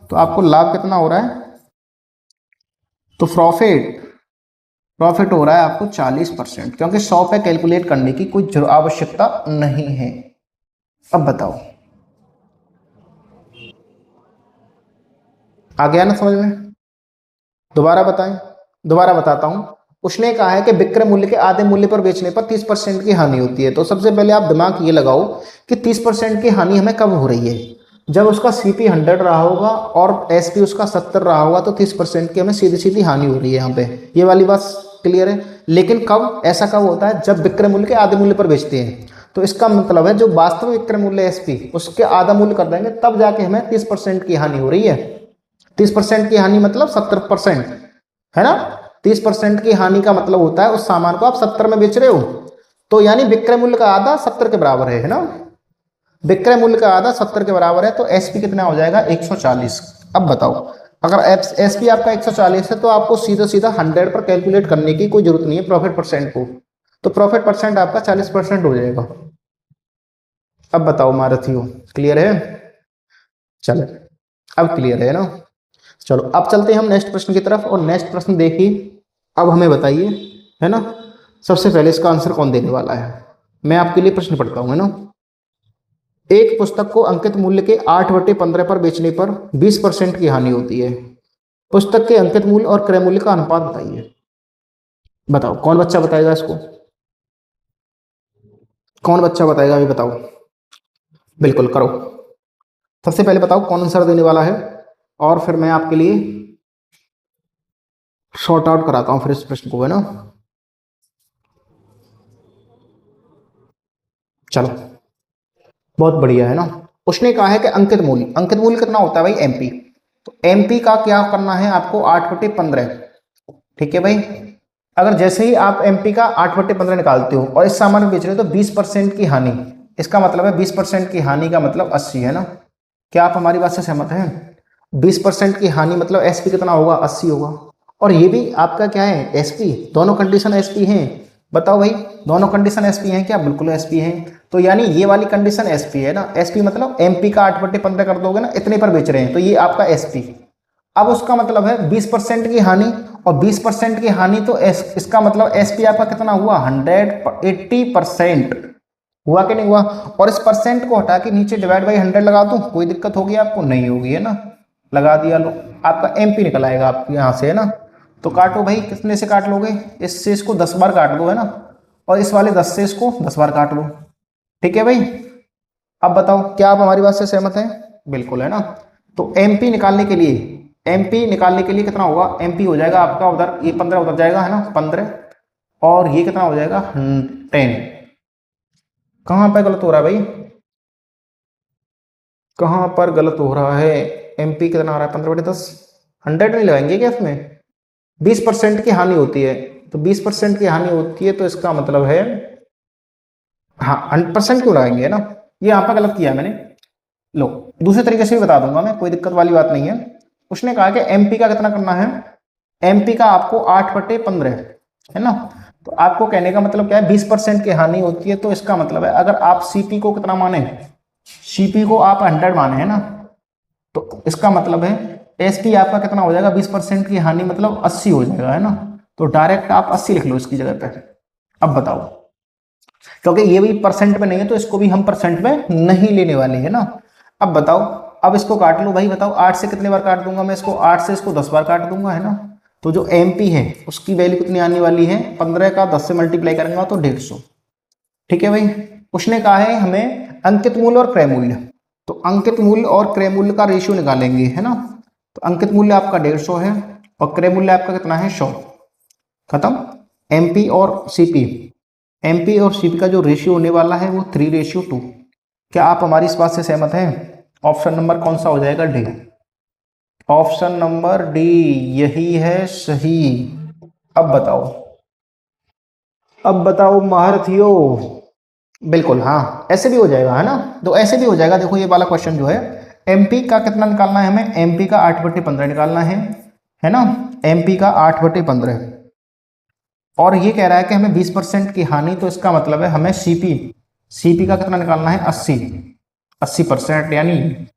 तो आपको लाभ कितना हो रहा है, तो प्रॉफिट प्रॉफिट हो रहा है आपको 40%, क्योंकि 100 पे कैलकुलेट करने की कोई आवश्यकता नहीं है। अब बताओ, आ गया ना समझ में। दोबारा बताएं, दोबारा बताता हूं। उसने कहा है कि विक्रय मूल्य के आधे मूल्य पर बेचने पर 30% की हानि होती है। तो सबसे पहले आप दिमाग ये लगाओ कि 30% की हानि हमें कब हो रही है, जब उसका सीपी 100 रहा होगा और एसपी उसका 70 रहा होगा, तो 30% की हमें सीधी सीधी हानि हो रही है यहाँ पे। ये वाली बात क्लियर है। लेकिन कब, ऐसा कब होता है, जब विक्रय मूल्य के आधे मूल्य पर बेचते हैं। तो इसका मतलब है जो वास्तविक विक्रय मूल्य एसपी उसके आधा मूल्य कर देंगे, तब जाके हमें 30% की हानि हो रही है। 30% की हानि मतलब 70%, है ना। 30% की हानि का मतलब होता है उस सामान को आप 70 में बेच रहे हो, तो यानी विक्रय मूल्य का आधा 70 के बराबर है ना। विक्रय मूल्य का आधा 70 के बराबर है, तो एसपी कितना हो जाएगा, 140। अब बताओ, अगर एसपी आपका 140 है तो आपको सीधा सीधा 100 पर कैलकुलेट करने की कोई जरूरत नहीं है प्रॉफिट परसेंट को। तो प्रॉफिट परसेंट आपका 40% हो जाएगा। अब बताओ मारथियो, क्लियर है, चलो अब क्लियर है ना। चलो अब चलते हैं हम नेक्स्ट प्रश्न की तरफ, और नेक्स्ट प्रश्न देखिए। अब हमें बताइए, है ना, सबसे पहले इसका आंसर कौन देने वाला है। मैं आपके लिए प्रश्न पढ़ता हूं, है ना। एक पुस्तक को अंकित मूल्य के 8/15 पर बेचने पर 20% की हानि होती है। पुस्तक के अंकित मूल्य और क्रय मूल्य का अनुपात बताइए। बताओ कौन बच्चा बताएगा इसको, कौन बच्चा बताएगा अभी बताओ, बिल्कुल करो। सबसे पहले बताओ कौन आंसर देने वाला है, और फिर मैं आपके लिए शॉर्ट आउट कराता हूं फिर इस प्रश्न को, है ना। चलो बहुत बढ़िया, है ना। उसने कहा है कि अंकित मूल्य कितना होता है भाई एमपी। तो एमपी का क्या करना है आपको 8/15। ठीक है भाई, अगर जैसे ही आप एमपी का 8/15 निकालते हो और इस सामान में बेच रहे हो तो 20% की हानि, इसका मतलब है 20% की हानि का मतलब 80 है ना। क्या आप हमारी बात से सहमत हैं? 20% की हानि मतलब एसपी कितना होगा? 80 होगा। और ये भी आपका क्या है? एसपी। दोनों कंडीशन एसपी हैं। बताओ भाई, दोनों कंडीशन एसपी हैं क्या? बिल्कुल एसपी हैं। तो यानी ये वाली कंडीशन एसपी है ना। एसपी मतलब एमपी का 8/15 कर दोगे ना, इतने पर बेच रहे हैं तो ये आपका एसपी। अब उसका मतलब है 20% की हानि, और 20% की हानि तो इसका मतलब एसपी आपका कितना हुआ? 180% हुआ कि नहीं हुआ? और इस परसेंट को हटा के नीचे डिवाइड बाई 100 लगा दूं, कोई दिक्कत होगी आपको? नहीं होगी, है ना। लगा दिया, लो आपका एमपी निकल आएगा आपके यहाँ से, है ना। तो काटो भाई, कितने से काट लोगे? इससे इसको 10 बार काट दो, है ना। और इस वाले 10 से इसको 10 बार काट लो। ठीक है भाई, अब बताओ क्या आप हमारी बात से सहमत हैं? बिल्कुल, है ना। तो एमपी निकालने के लिए कितना होगा? एमपी हो जाएगा आपका उधर, ये 15 उधर जाएगा, है ना, 15। और ये कितना हो जाएगा? 10। कहाँ पे गलत हो रहा है भाई? कहाँ पर गलत हो रहा है? एमपी कितना आ रहा है? 15/10। 100 नहीं लगाएंगे क्या इसमें? 20% की हानि होती है, तो 20% की हानि होती है तो इसका मतलब है, हाँ 100% क्यों लगाएंगे, है ना। ये यहाँ पर गलत किया मैंने। लो, दूसरे तरीके से भी बता दूंगा मैं, कोई दिक्कत वाली बात नहीं है। उसने कहा कि एमपी का कितना करना है? एमपी का आपको 8/15 है ना। तो आपको कहने का मतलब क्या है? 20% की हानि होती है, तो इसका मतलब है अगर आप सीपी को कितना माने? सीपी को आप 100 माने, है ना। तो इसका मतलब है एसपी आपका कितना हो जाएगा? 20% की हानि मतलब 80 हो जाएगा, है ना। तो डायरेक्ट आप 80 लिख लो इसकी जगह पे। अब बताओ, क्योंकि ये भी परसेंट में नहीं है तो इसको भी हम परसेंट में नहीं लेने वाले, है ना। अब बताओ, अब इसको काट लो भाई, बताओ 8 से कितने बार काट दूंगा मैं इसको? 8 से इसको 10 बार काट दूंगा, है ना। तो जो एमपी है उसकी वैल्यू कितनी आने वाली है? 15 का 10 से मल्टीप्लाई करेंगे तो 150। ठीक है भाई, उसने कहा है हमें अंकित मूल्य और क्रय मूल्य। तो अंकित मूल्य और क्रय मूल्य का रेशियो निकालेंगे, है ना। तो अंकित मूल्य आपका 150 है और क्रय मूल्य आपका कितना है? 100। खत्म। एमपी और सीपी, एमपी और सीपी का जो रेशियो होने वाला है वो 3:2। क्या आप हमारी इस बात से सहमत हैं? ऑप्शन नंबर कौन सा हो जाएगा? डी। ऑप्शन नंबर डी यही है सही। अब बताओ, अब बताओ महारथियों। बिल्कुल, हाँ ऐसे भी हो जाएगा, है ना। तो ऐसे भी हो जाएगा। देखो ये वाला क्वेश्चन जो है, एमपी का कितना निकालना है हमें? एमपी का 8/15 निकालना है ना। एमपी का 8/15, और ये कह रहा है कि हमें 20% की हानि, तो इसका मतलब है हमें सीपी, सीपी का कितना निकालना है? 80%, यानी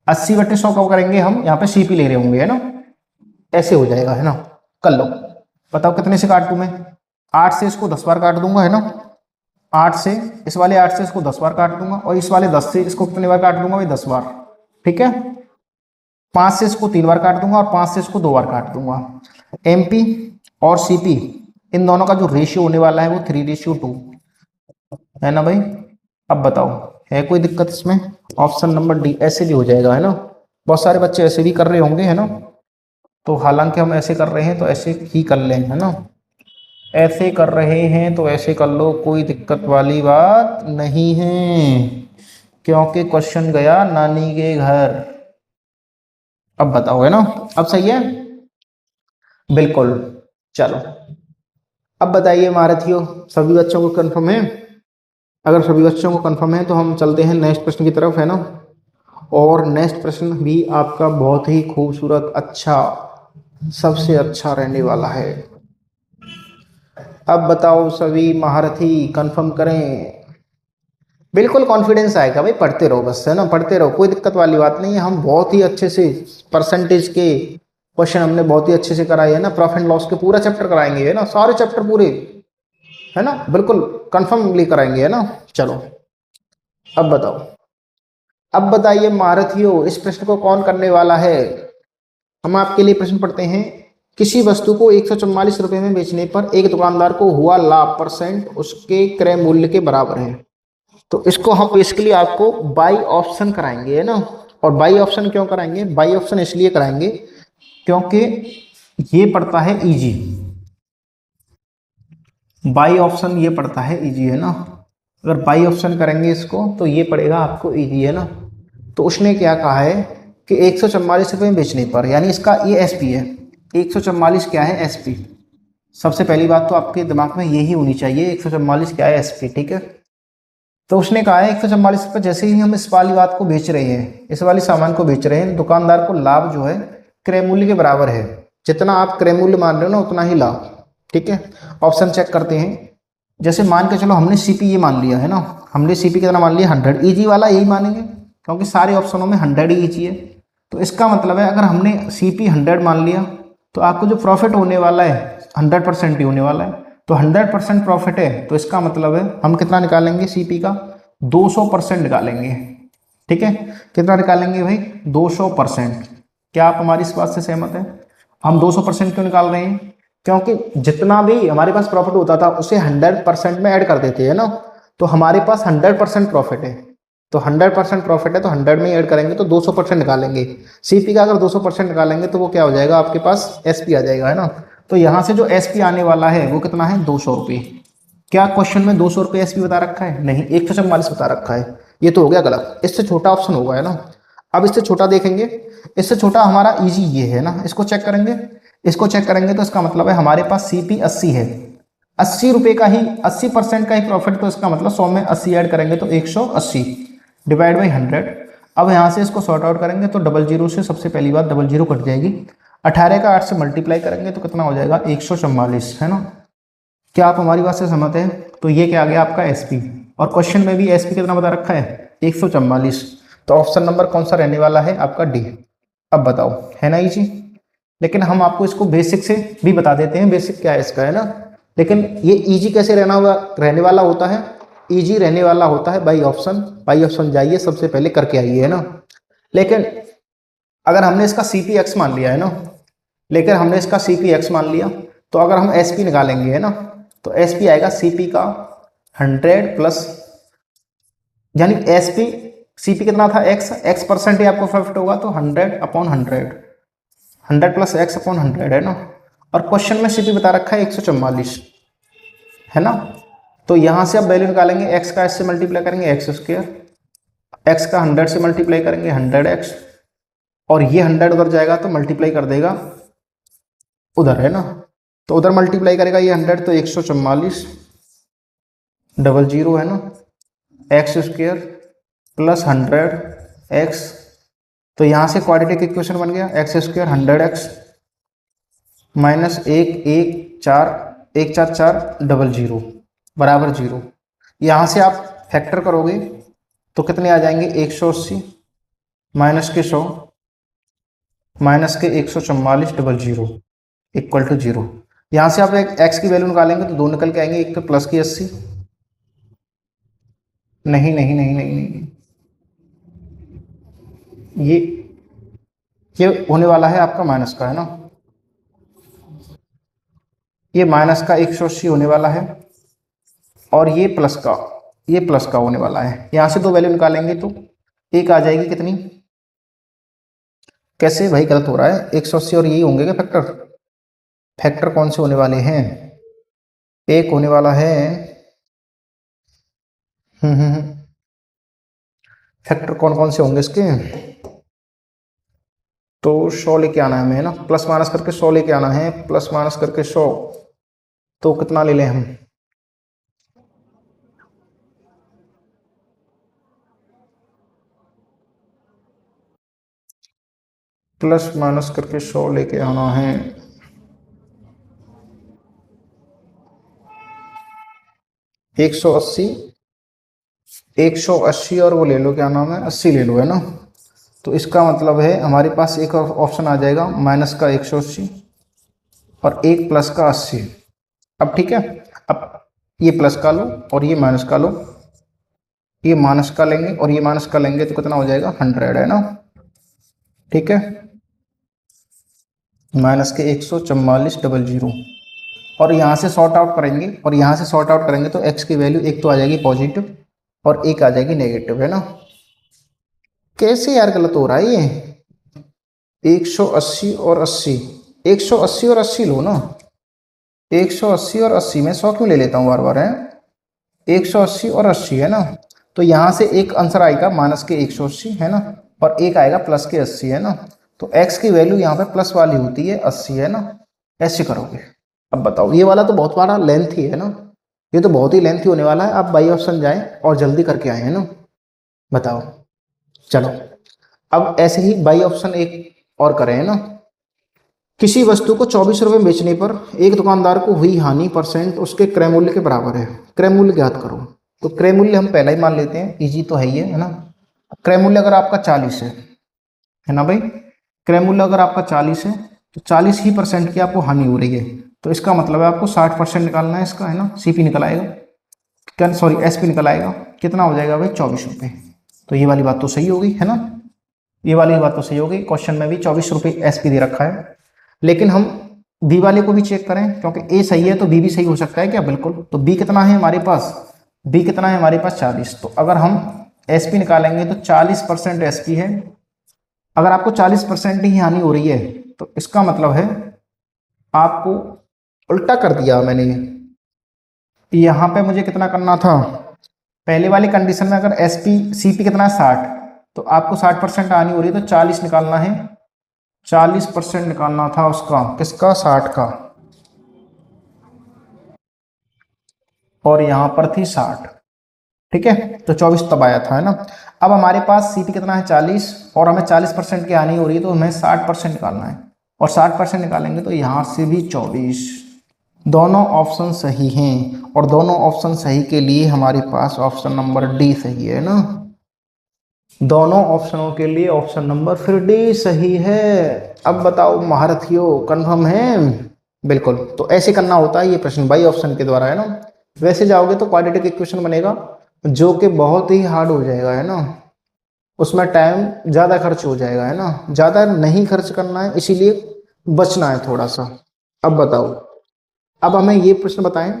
80/100 कब करेंगे हम? यहाँ पे सीपी ले रहे होंगे, है ना। ऐसे हो जाएगा, है ना। कर लो, बताओ कितने से काट दूं मैं? 8 से इसको 10 बार काट दूंगा, है ना। 8 से, इस वाले 8 से इसको 10 बार काट दूंगा, और इस वाले 10 से इसको कितने बार काट दूंगा भाई? 10 बार। ठीक है, 5 से इसको 3 बार काट दूंगा और 5 से इसको 2 बार काट दूंगा। एमपी और सीपी, इन दोनों का जो रेशियो होने वाला है वो 3:2, है ना भाई। अब बताओ, है कोई दिक्कत इसमें? ऑप्शन नंबर डी ऐसे भी हो जाएगा, है ना। बहुत सारे बच्चे ऐसे भी कर रहे होंगे, है ना। तो हालांकि हम ऐसे कर रहे हैं तो ऐसे ही कर लें, है ना। ऐसे कर रहे हैं तो ऐसे कर लो, कोई दिक्कत वाली बात नहीं है, क्योंकि क्वेश्चन गया नानी के घर। अब बताओ, है ना। अब सही है, बिल्कुल। चलो, अब बताइए महारथियों, सभी बच्चों को कंफर्म है? अगर सभी बच्चों को कंफर्म है तो हम चलते हैं नेक्स्ट प्रश्न की तरफ, है ना। और नेक्स्ट प्रश्न भी आपका बहुत ही खूबसूरत, अच्छा, सबसे अच्छा रहने वाला है। अब बताओ सभी महारथी कंफर्म करें। बिल्कुल कॉन्फिडेंस आएगा भाई, पढ़ते रहो बस, है ना, पढ़ते रहो, कोई दिक्कत वाली बात नहीं है। हम बहुत ही अच्छे से परसेंटेज के क्वेश्चन हमने बहुत ही अच्छे से कराए, है ना। प्रॉफिट एंड लॉस के पूरा चैप्टर कराएंगे, है ना, सारे चैप्टर पूरे, है ना, बिल्कुल कंफर्मली कराएंगे, है ना। चलो, अब बताओ, अब बताइए महारथियों, इस प्रश्न को कौन करने वाला है? हम आपके लिए प्रश्न पढ़ते हैं। किसी वस्तु को 144 रुपए में बेचने पर एक दुकानदार को हुआ लाभ परसेंट उसके क्रय मूल्य के बराबर है। तो इसको हम बेसिकली आपको बाई ऑप्शन कराएंगे, है ना। और बाई ऑप्शन क्यों कराएंगे? बाई ऑप्शन इसलिए कराएंगे क्योंकि ये पड़ता है इजी। बाई ऑप्शन ये पड़ता है इजी, है ना। अगर बाई ऑप्शन करेंगे इसको तो ये पड़ेगा आपको इजी, है ना। तो उसने क्या कहा है कि 144 रुपये में बेचने पर, यानी इसका ये एसपी है। 144 क्या है? एसपी। सबसे पहली बात तो आपके दिमाग में यही होनी चाहिए, 144 क्या है? एसपी। ठीक है, तो उसने कहा है 144 रुपये जैसे ही हम इस वाली बात को बेच रहे हैं, इस वाली सामान को बेच रहे हैं, दुकानदार को लाभ जो है क्रय मूल्य के बराबर है। जितना आप क्रय मूल्य मान रहे हो ना उतना ही लाभ। ठीक है, ऑप्शन चेक करते हैं। जैसे मान के चलो हमने सीपी ये मान लिया है ना, हमने सीपी कितना मान लिया? 100। ईजी वाला यही मानेंगे क्योंकि सारे ऑप्शनों में 100 ही ईजी है। तो इसका मतलब है अगर हमने सीपी 100 मान लिया तो आपको जो प्रॉफिट होने वाला है 100% ही होने वाला है। तो 100% प्रॉफिट है, तो इसका मतलब है हम कितना निकालेंगे? सीपी का 200% निकालेंगे। ठीक है, कितना निकालेंगे भाई? 200%। क्या आप हमारी इस बात से सहमत हैं? हम 200% क्यों निकाल रहे हैं? क्योंकि जितना भी हमारे पास प्रॉफिट होता था उसे 100% में ऐड कर देते हैं ना, तो हमारे पास 100% प्रॉफिट है। तो 100% प्रॉफिट है तो 100 में ऐड करेंगे तो 200% निकालेंगे। सीपी का अगर 200% निकालेंगे तो वो क्या हो जाएगा? आपके पास एसपी आ जाएगा, है ना। तो यहाँ से जो एसपी आने वाला है वो कितना है? 200 रुपये। क्या क्वेश्चन में 200 रुपये एसपी बता रखा है? नहीं, 144 बता रखा है। ये तो हो गया गलत, इससे छोटा ऑप्शन होगा, है ना। अब इससे छोटा देखेंगे, इससे छोटा हमारा इजी ये है ना, इसको चेक करेंगे। इसको चेक करेंगे तो इसका मतलब है हमारे पास सीपी 80 है, 80 रुपये का ही 80% का ही प्रॉफिट। तो इसका मतलब 100 में 80 ऐड करेंगे तो 180 डिवाइड बाई 100। अब यहाँ से इसको सॉर्ट आउट करेंगे तो 00 से सबसे पहली बात 00 कट जाएगी। 18 का 8 से मल्टीप्लाई करेंगे तो कितना हो जाएगा? 144, है ना। क्या आप हमारी बात से सहमत हैं? तो ये क्या आ गया आपका एसपी, और क्वेश्चन में भी एसपी कितना बता रखा है? 144। तो ऑप्शन नंबर कौन सा रहने वाला है? आपका डी। अब बताओ, है ना इजी। लेकिन हम आपको इसको बेसिक से भी बता देते हैं, बेसिक क्या है इसका, है ना। लेकिन ये इजी कैसे रहने वाला होता है? इजी रहने वाला होता है बाई ऑप्शन। बाई ऑप्शन जाइए, सबसे पहले करके आइए, है ना। लेकिन अगर हमने इसका सीपी एक्स मान लिया, है ना, लेकिन हमने इसका सीपी एक्स मान लिया तो अगर हम एसपी निकालेंगे, है ना, तो एसपी आएगा सीपी का 100 प्लस, यानी एसपी सीपी कितना था? एक्स, एक्स परसेंट ही आपको प्रॉफिट होगा तो 100/100, 100 प्लस एक्स अपॉन 100, है ना। और क्वेश्चन में सीपी बता रखा है 144, है ना। तो यहां से आप वैल्यू निकालेंगे, एक्स का एस से मल्टीप्लाई करेंगे एक्स स्क्वायर, एक्स का 100 से मल्टीप्लाई करेंगे 100x, और ये 100 उधर जाएगा तो मल्टीप्लाई कर देगा उधर, है ना। तो उधर मल्टीप्लाई करेगा ये 100 तो 144 00, है ना, एक्स स्क्वायर प्लस 100x। तो यहाँ से क्वाड्रेटिक इक्वेशन बन गया, एक्स स्क्वायर 100x माइनस 1 4 बराबर 0। यहाँ से आप फैक्टर करोगे तो कितने आ जाएंगे? 180 माइनस के 100 माइनस के 144 00 इक्वल टू 0। यहाँ से आप एक एक्स की वैल्यू निकालेंगे तो दो निकल के आएंगे, एक तो प्लस की 80, नहीं नहीं नहीं नहीं नहीं, ये होने वाला है आपका माइनस का, है ना। ये माइनस का 180 होने वाला है और ये प्लस का होने वाला है। यहाँ से दो वैल्यू निकालेंगे तो एक आ जाएगी कितनी? कैसे भाई गलत हो रहा है? 180 और यही होंगे क्या फैक्टर? फैक्टर कौन से होने वाले हैं? एक होने वाला है फैक्टर कौन कौन से होंगे इसके? तो 100 लेके आना है हमें, है ना, प्लस माइनस करके 100 लेके आना है, प्लस माइनस करके 100। तो कितना ले लें हम? प्लस माइनस करके 100 लेके आना है, 180, 180 और वो ले लो, क्या नाम है, 80 ले लो, है ना। तो इसका मतलब है हमारे पास एक ऑप्शन आ जाएगा माइनस का 180 और एक प्लस का 80। अब ठीक है, अब ये प्लस का लो और ये माइनस का लो, ये माइनस का लेंगे और ये माइनस का लेंगे तो कितना हो जाएगा? 100, है ना। ठीक है, माइनस के 144 00, और यहाँ से सॉर्ट आउट करेंगे और यहाँ से सॉर्ट आउट करेंगे तो x की वैल्यू एक तो आ जाएगी पॉजिटिव और एक आ जाएगी नेगेटिव, है ना। कैसे यार गलत हो रहा है ये? 180 और 80, 180 और 80 लो ना, 180 और 80 में 100 क्यों ले लेता हूँ बार बार, है 180 और 80, है ना। तो यहाँ से एक आंसर आएगा माइनस के 180, है ना, और एक आएगा प्लस के 80, है ना। तो x की वैल्यू यहाँ पे प्लस वाली होती है 80, है ना। ऐसे करोगे। अब बताओ, ये वाला तो बहुत बड़ा लेंथ ही है ना, ये तो बहुत ही लेंथी होने वाला है। आप बाई ऑप्शन जाएं और जल्दी करके आए, है ना। बताओ, चलो अब ऐसे ही बाई ऑप्शन एक और करें, है ना। किसी वस्तु को 24 रुपये में बेचने पर एक दुकानदार को हुई हानि परसेंट उसके क्रय मूल्य के बराबर है। क्रय मूल्य ज्ञात करो। तो क्रय मूल्य हम पहला ही मान लेते हैं, इजी तो है ही है ना। क्रय मूल्य अगर आपका 40 है ना भाई, क्रय मूल्य अगर आपका 40 है तो 40 ही परसेंट की आपको हानि हो रही है। तो इसका मतलब है आपको 60% निकालना है इसका, है ना। सीपी निकल आएगा, क्या सॉरी एसपी निकल आएगा। कितना हो जाएगा भाई? 24 रुपये। तो ये वाली बात तो सही होगी, है ना। ये वाली बात तो सही होगी, क्वेश्चन में भी 24 रुपये एसपी दे रखा है। लेकिन हम बी वाले को भी चेक करें, क्योंकि ए सही है तो बी भी सही हो सकता है क्या? बिल्कुल। तो बी कितना है हमारे पास? बी कितना है हमारे पास? 40। तो अगर हम एसपी निकालेंगे तो 40% एसपी है। अगर आपको 40% ही हानि हो रही है तो इसका मतलब है आपको उल्टा कर दिया मैंने। यहाँ पे मुझे कितना करना था? पहले वाली कंडीशन में अगर एसपी सीपी कितना है? 60, तो आपको 60% हानि हो रही है तो 40 निकालना है। 40% निकालना था उसका, किसका? 60 का। और यहां पर थी 60, ठीक है। तो 24 तब आया था, है ना। अब हमारे पास सीपी कितना है? 40, और हमें 40% की हानि हो रही है तो हमें 60% निकालना है। और 60% निकालेंगे तो यहां से भी 24। दोनों ऑप्शन सही हैं, और दोनों ऑप्शन सही के लिए हमारे पास ऑप्शन नंबर डी सही है ना। दोनों ऑप्शनों के लिए ऑप्शन नंबर फिर डी सही है। अब बताओ महारथियों, कंफर्म है? बिल्कुल। तो ऐसे करना होता है ये प्रश्न बाई ऑप्शन के द्वारा, है ना। वैसे जाओगे तो क्वाड्रेटिक इक्वेशन बनेगा जो कि बहुत ही हार्ड हो जाएगा, है ना। उसमें टाइम ज़्यादा खर्च हो जाएगा, है ना। ज़्यादा नहीं खर्च करना है, इसीलिए बचना है थोड़ा सा। अब बताओ, अब हमें ये प्रश्न बताएं,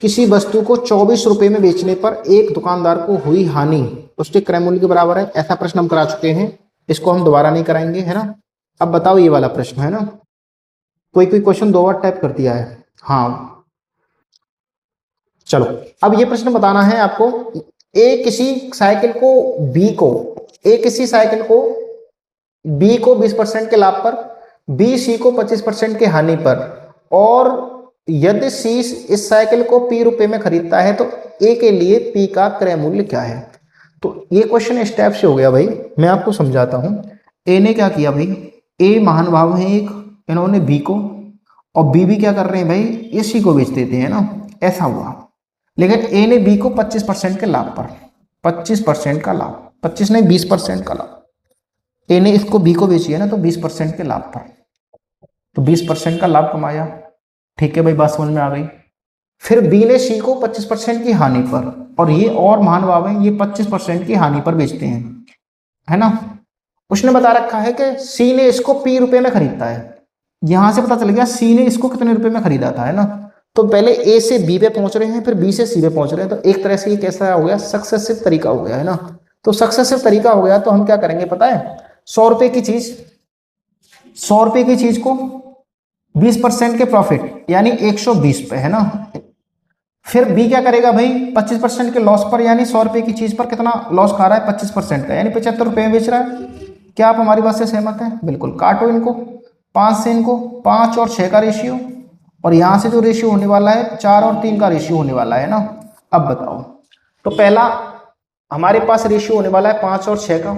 किसी वस्तु को 24 रुपये में बेचने पर एक दुकानदार को हुई हानि उसके क्रय मूल्य के बराबर है। ऐसा प्रश्न हम करा चुके हैं, इसको हम दोबारा नहीं कराएंगे, है ना। अब बताओ ये वाला प्रश्न, है ना। कोई कोई क्वेश्चन दो बार टाइप कर दिया है। हाँ चलो, अब ये प्रश्न बताना है आपको। ए किसी साइकिल को बी को ए किसी साइकिल को बी को 20% के लाभ पर, बी सी को 25% की हानि पर, और यदि सी इस साइकिल को पी रुपए में खरीदता है तो ए के लिए पी का क्रय मूल्य क्या है? तो ये क्वेश्चन इस टाइप से हो गया भाई, मैं आपको समझाता हूं। ए ने क्या किया भाई? ए महान भाव है एक, इन्होंने बी को, और बी भी क्या कर रहे हैं भाई? ए सी को बेच देते हैं ना, ऐसा हुआ। लेकिन ए ने बी को 25% के लाभ पर, 25% का लाभ, 25 नहीं 20% का लाभ, ए ने इसको बी को बेची है ना, तो 20% के लाभ पर, तो 20% का लाभ कमाया। ठीक है भाई, बात समझ में आ गई। फिर बी ने सी को 25% की हानि पर, और ये और महान भाव है, ये 25% की हानि पर बेचते हैं, है ना। उसने बता रखा है कि सी ने इसको पी रुपए में खरीदता है। यहां से पता चल गया सी ने इसको कितने रुपए में खरीदा था, है ना। तो पहले ए से बी पे पहुंच रहे हैं, फिर बी से सी पे पहुंच रहे हैं, तो एक तरह से ये कैसा हो गया? सक्सेसिव तरीका हो गया, है ना। तो सक्सेसिव तरीका हो गया तो हम क्या करेंगे पता है? 100 रुपए की चीज, 100 रुपए की चीज को 20% के प्रॉफिट यानी 120 पे, है ना। फिर बी क्या करेगा भाई? 25% के लॉस पर, यानी 100 रुपए की चीज पर कितना लॉस खा रहा है? 25% का, यानी 75 रुपए में बेच रहा है। क्या आप हमारी बात से सहमत हैं? बिल्कुल। काटो इनको, 5 से इनको, 5 और 6 का रेशियो, और यहां से जो रेशियो होने वाला है 4 और 3 का रेशियो होने वाला है ना। अब बताओ, तो पहला हमारे पास रेशियो होने वाला है 5 और 6 का,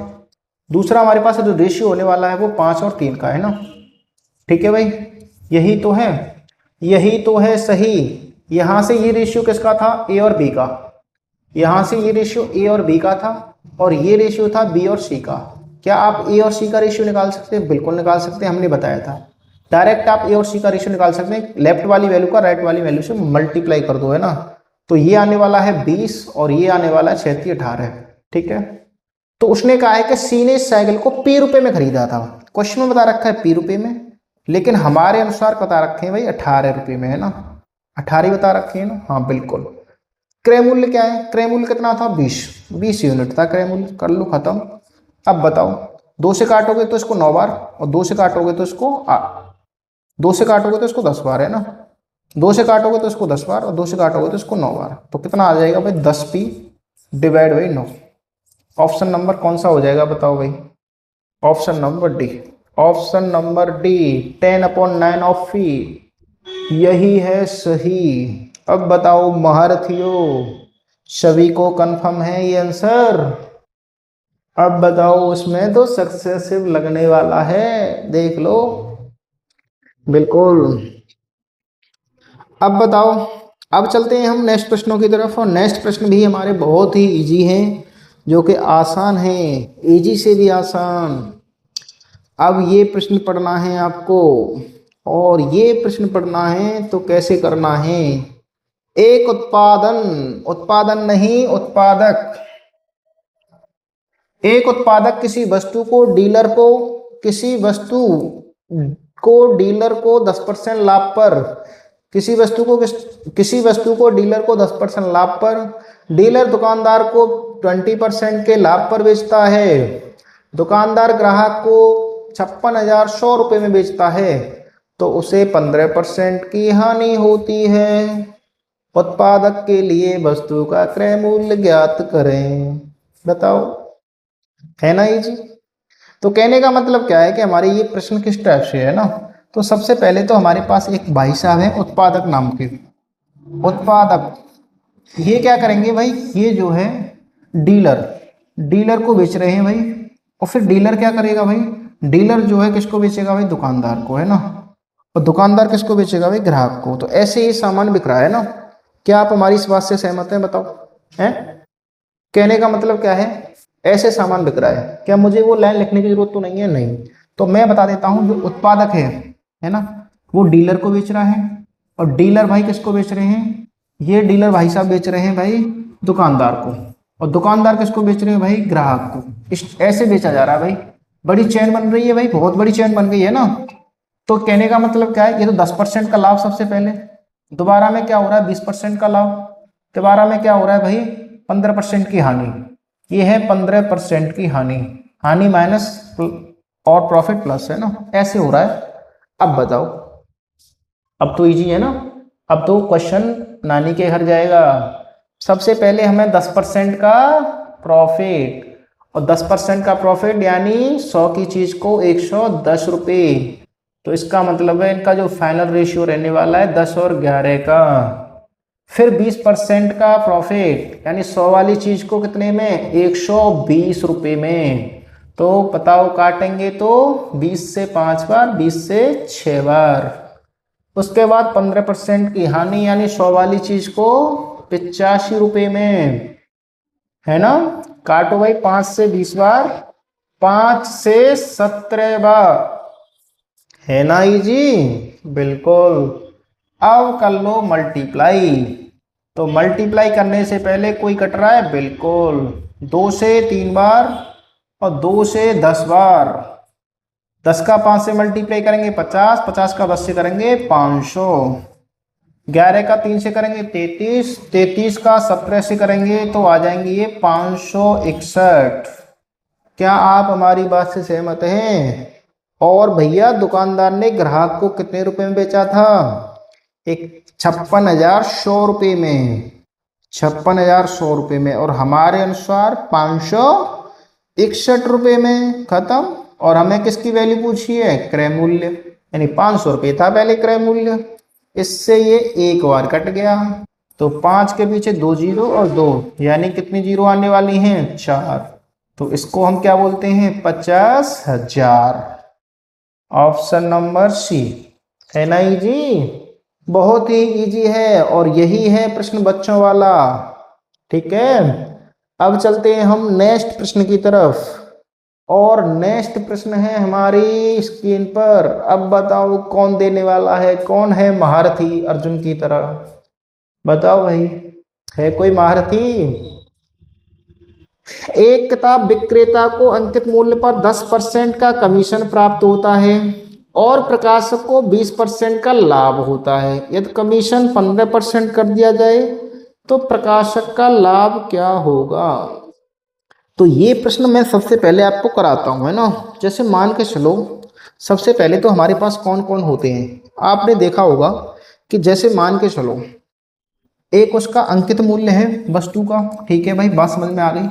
दूसरा हमारे पास जो रेशियो होने वाला है वो 5 और 3 का, है ना। ठीक है भाई, यही तो है, यही तो है सही। यहां से ये रेशियो किसका था? ए और बी का। यहां से ये रेशियो ए और बी का था, और ये रेशियो था बी और सी का। क्या आप ए और सी का रेशियो निकाल सकते हैं? बिल्कुल निकाल सकते हैं, हमने बताया था। डायरेक्ट आप ए और सी का रेशियो निकाल सकते हैं, लेफ्ट वाली वैल्यू का राइट वाली वैल्यू से मल्टीप्लाई कर दो, है ना। तो ये आने वाला है 20 और ये आने वाला है 36 18, ठीक है। तो उसने कहा है कि सी ने इस साइकिल को पी रुपए में खरीदा था। क्वेश्चन में बता रखा है पी रुपए में, लेकिन हमारे अनुसार बता रखे हैं भाई 18 रुपए में, है ना। 18 बता रखे हैं ना, हाँ बिल्कुल। क्रय मूल्य क्या है? क्रय मूल्य कितना था? 20 यूनिट था क्रय मूल्य। कर लो खत्म। अब बताओ, 2 से काटोगे तो इसको 9 बार, और 2 से काटोगे तो इसको 2 से काटोगे तो इसको 10 बार, है ना। 2 से काटोगे तो इसको 10 बार, और 2 से काटोगे तो इसको 9 बार। तो कितना आ जाएगा भाई? 10p divide by 9। Option number कौन सा हो जाएगा बताओ भाई? Option number D. Option number D 10/9 of fee, यही है सही। अब बताओ महारथियों, सभी को कंफर्म है ये आंसर? अब बताओ, उसमें तो सक्सेसिव लगने वाला है, देख लो। बिल्कुल। अब बताओ, अब चलते हैं हम नेक्स्ट प्रश्नों की तरफ, और नेक्स्ट प्रश्न भी हमारे बहुत ही इजी हैं, जो कि आसान है, इजी से भी आसान। अब ये प्रश्न पढ़ना है आपको, और ये प्रश्न पढ़ना है तो कैसे करना है। एक उत्पादन, उत्पादन नहीं उत्पादक, एक उत्पादक किसी वस्तु को डीलर को, किसी वस्तु को डीलर को 10% लाभ पर, किसी वस्तु को डीलर को 10% लाभ पर, डीलर दुकानदार को 20% के लाभ पर बेचता है। दुकानदार ग्राहक को 56,100 रुपये में बेचता है, तो उसे 15% की हानि होती है। उत्पादक के लिए वस्तु का क्रय मूल्य ज्ञात करें। बताओ, है ना ये जी। तो कहने का मतलब क्या है कि हमारे ये प्रश्न किस टाइप से है ना। तो सबसे पहले तो हमारे पास एक भाई साहब है उत्पादक नाम के, उत्पादक। ये क्या करेंगे भाई, ये जो है डीलर, डीलर को बेच रहे हैं भाई। और फिर डीलर क्या करेगा भाई, डीलर जो है किसको बेचेगा भाई, दुकानदार को, है ना। और दुकानदार किसको बेचेगा भाई, ग्राहक को। तो ऐसे ही सामान बिक रहा है ना। क्या आप हमारी इस बात से सहमत हैं? बताओ, हैं? कहने का मतलब क्या है, ऐसे सामान बिक रहा है। क्या मुझे वो लाइन लिखने की जरूरत तो नहीं है? नहीं। तो मैं बता देता हूं, जो उत्पादक है ना, वो डीलर को बेच रहा है। और डीलर भाई किसको बेच रहे हैं, ये डीलर भाई साहब बेच रहे हैं भाई दुकानदार को। और दुकानदार किसको बेच रहे हैं भाई, ग्राहक को। इस ऐसे बेचा जा रहा है भाई। बड़ी चेन बन रही है भाई, बहुत बड़ी चेन बन गई है ना। तो कहने का मतलब क्या है, ये तो 10% का लाभ सबसे पहले, दोबारा में क्या हो रहा है 20% का लाभ, दोबारा में क्या हो रहा है भाई 15% की हानि। ये है 15% की हानि, हानि माइनस और प्रॉफिट प्लस, है ना, ऐसे हो रहा है। अब बताओ, अब तो इजी है ना। अब तो क्वेश्चन नानी के घर जाएगा। सबसे पहले हमें 10% का प्रॉफिट, और 10% का प्रॉफिट यानी 100 की चीज को 110 रुपये। तो इसका मतलब है इनका जो फाइनल रेशियो रहने वाला है 10 और 11 का। फिर 20% का प्रॉफिट यानी 100 वाली चीज को कितने में, 120 रुपये में। तो बताओ काटेंगे तो 20 से 5 बार, 20 से 6 बार। उसके बाद 15% की हानि यानी 100 वाली चीज को 85 रुपये में, है ना। काटो भाई 5 से 20 बार, 5 से 17 बार, है ना जी। बिल्कुल। अब कर लो मल्टीप्लाई। तो मल्टीप्लाई करने से पहले कोई कट रहा है, बिल्कुल। 2 से 3 बार और 2 से 10 बार। 10 का 5 से मल्टीप्लाई करेंगे 50, 50 का 10 से करेंगे 500, 11 का 3 से करेंगे 33, 33 का 17 से करेंगे तो आ जाएंगे ये 561। क्या आप हमारी बात से सहमत हैं? और भैया दुकानदार ने ग्राहक को कितने रुपए में बेचा था, एक 56,100 में, 56,100 रुपये में। और हमारे अनुसार 561 रुपये में खत्म। और हमें किसकी वैल्यू पूछी है, क्रय मूल्य, यानी 500 रुपये था पहले क्रय मूल्य। इससे ये एक बार कट गया, तो 5 के पीछे 2 जीरो और 2, यानी कितनी जीरो आने वाली हैं, 4। तो इसको हम क्या बोलते हैं, 50,000। ऑप्शन नंबर सी, है ना जी। बहुत ही इजी है, और यही है प्रश्न बच्चों वाला। ठीक है। अब चलते हैं हम नेक्स्ट प्रश्न की तरफ, और नेक्स्ट प्रश्न है हमारी स्क्रीन पर। अब बताओ कौन देने वाला है, कौन है महारथी अर्जुन की तरह। बताओ भाई, है कोई महारथी? एक किताब विक्रेता को अंकित मूल्य पर 10% का कमीशन प्राप्त होता है, और प्रकाशक को 20% का लाभ होता है। यदि कमीशन 15% कर दिया जाए तो प्रकाशक का लाभ क्या होगा। तो ये प्रश्न मैं सबसे पहले आपको कराता हूँ, है ना। जैसे मान के चलो, सबसे पहले तो हमारे पास कौन कौन होते हैं, आपने देखा होगा कि जैसे मान के चलो, एक उसका अंकित मूल्य है वस्तु का, ठीक है भाई, बात समझ में आ गई।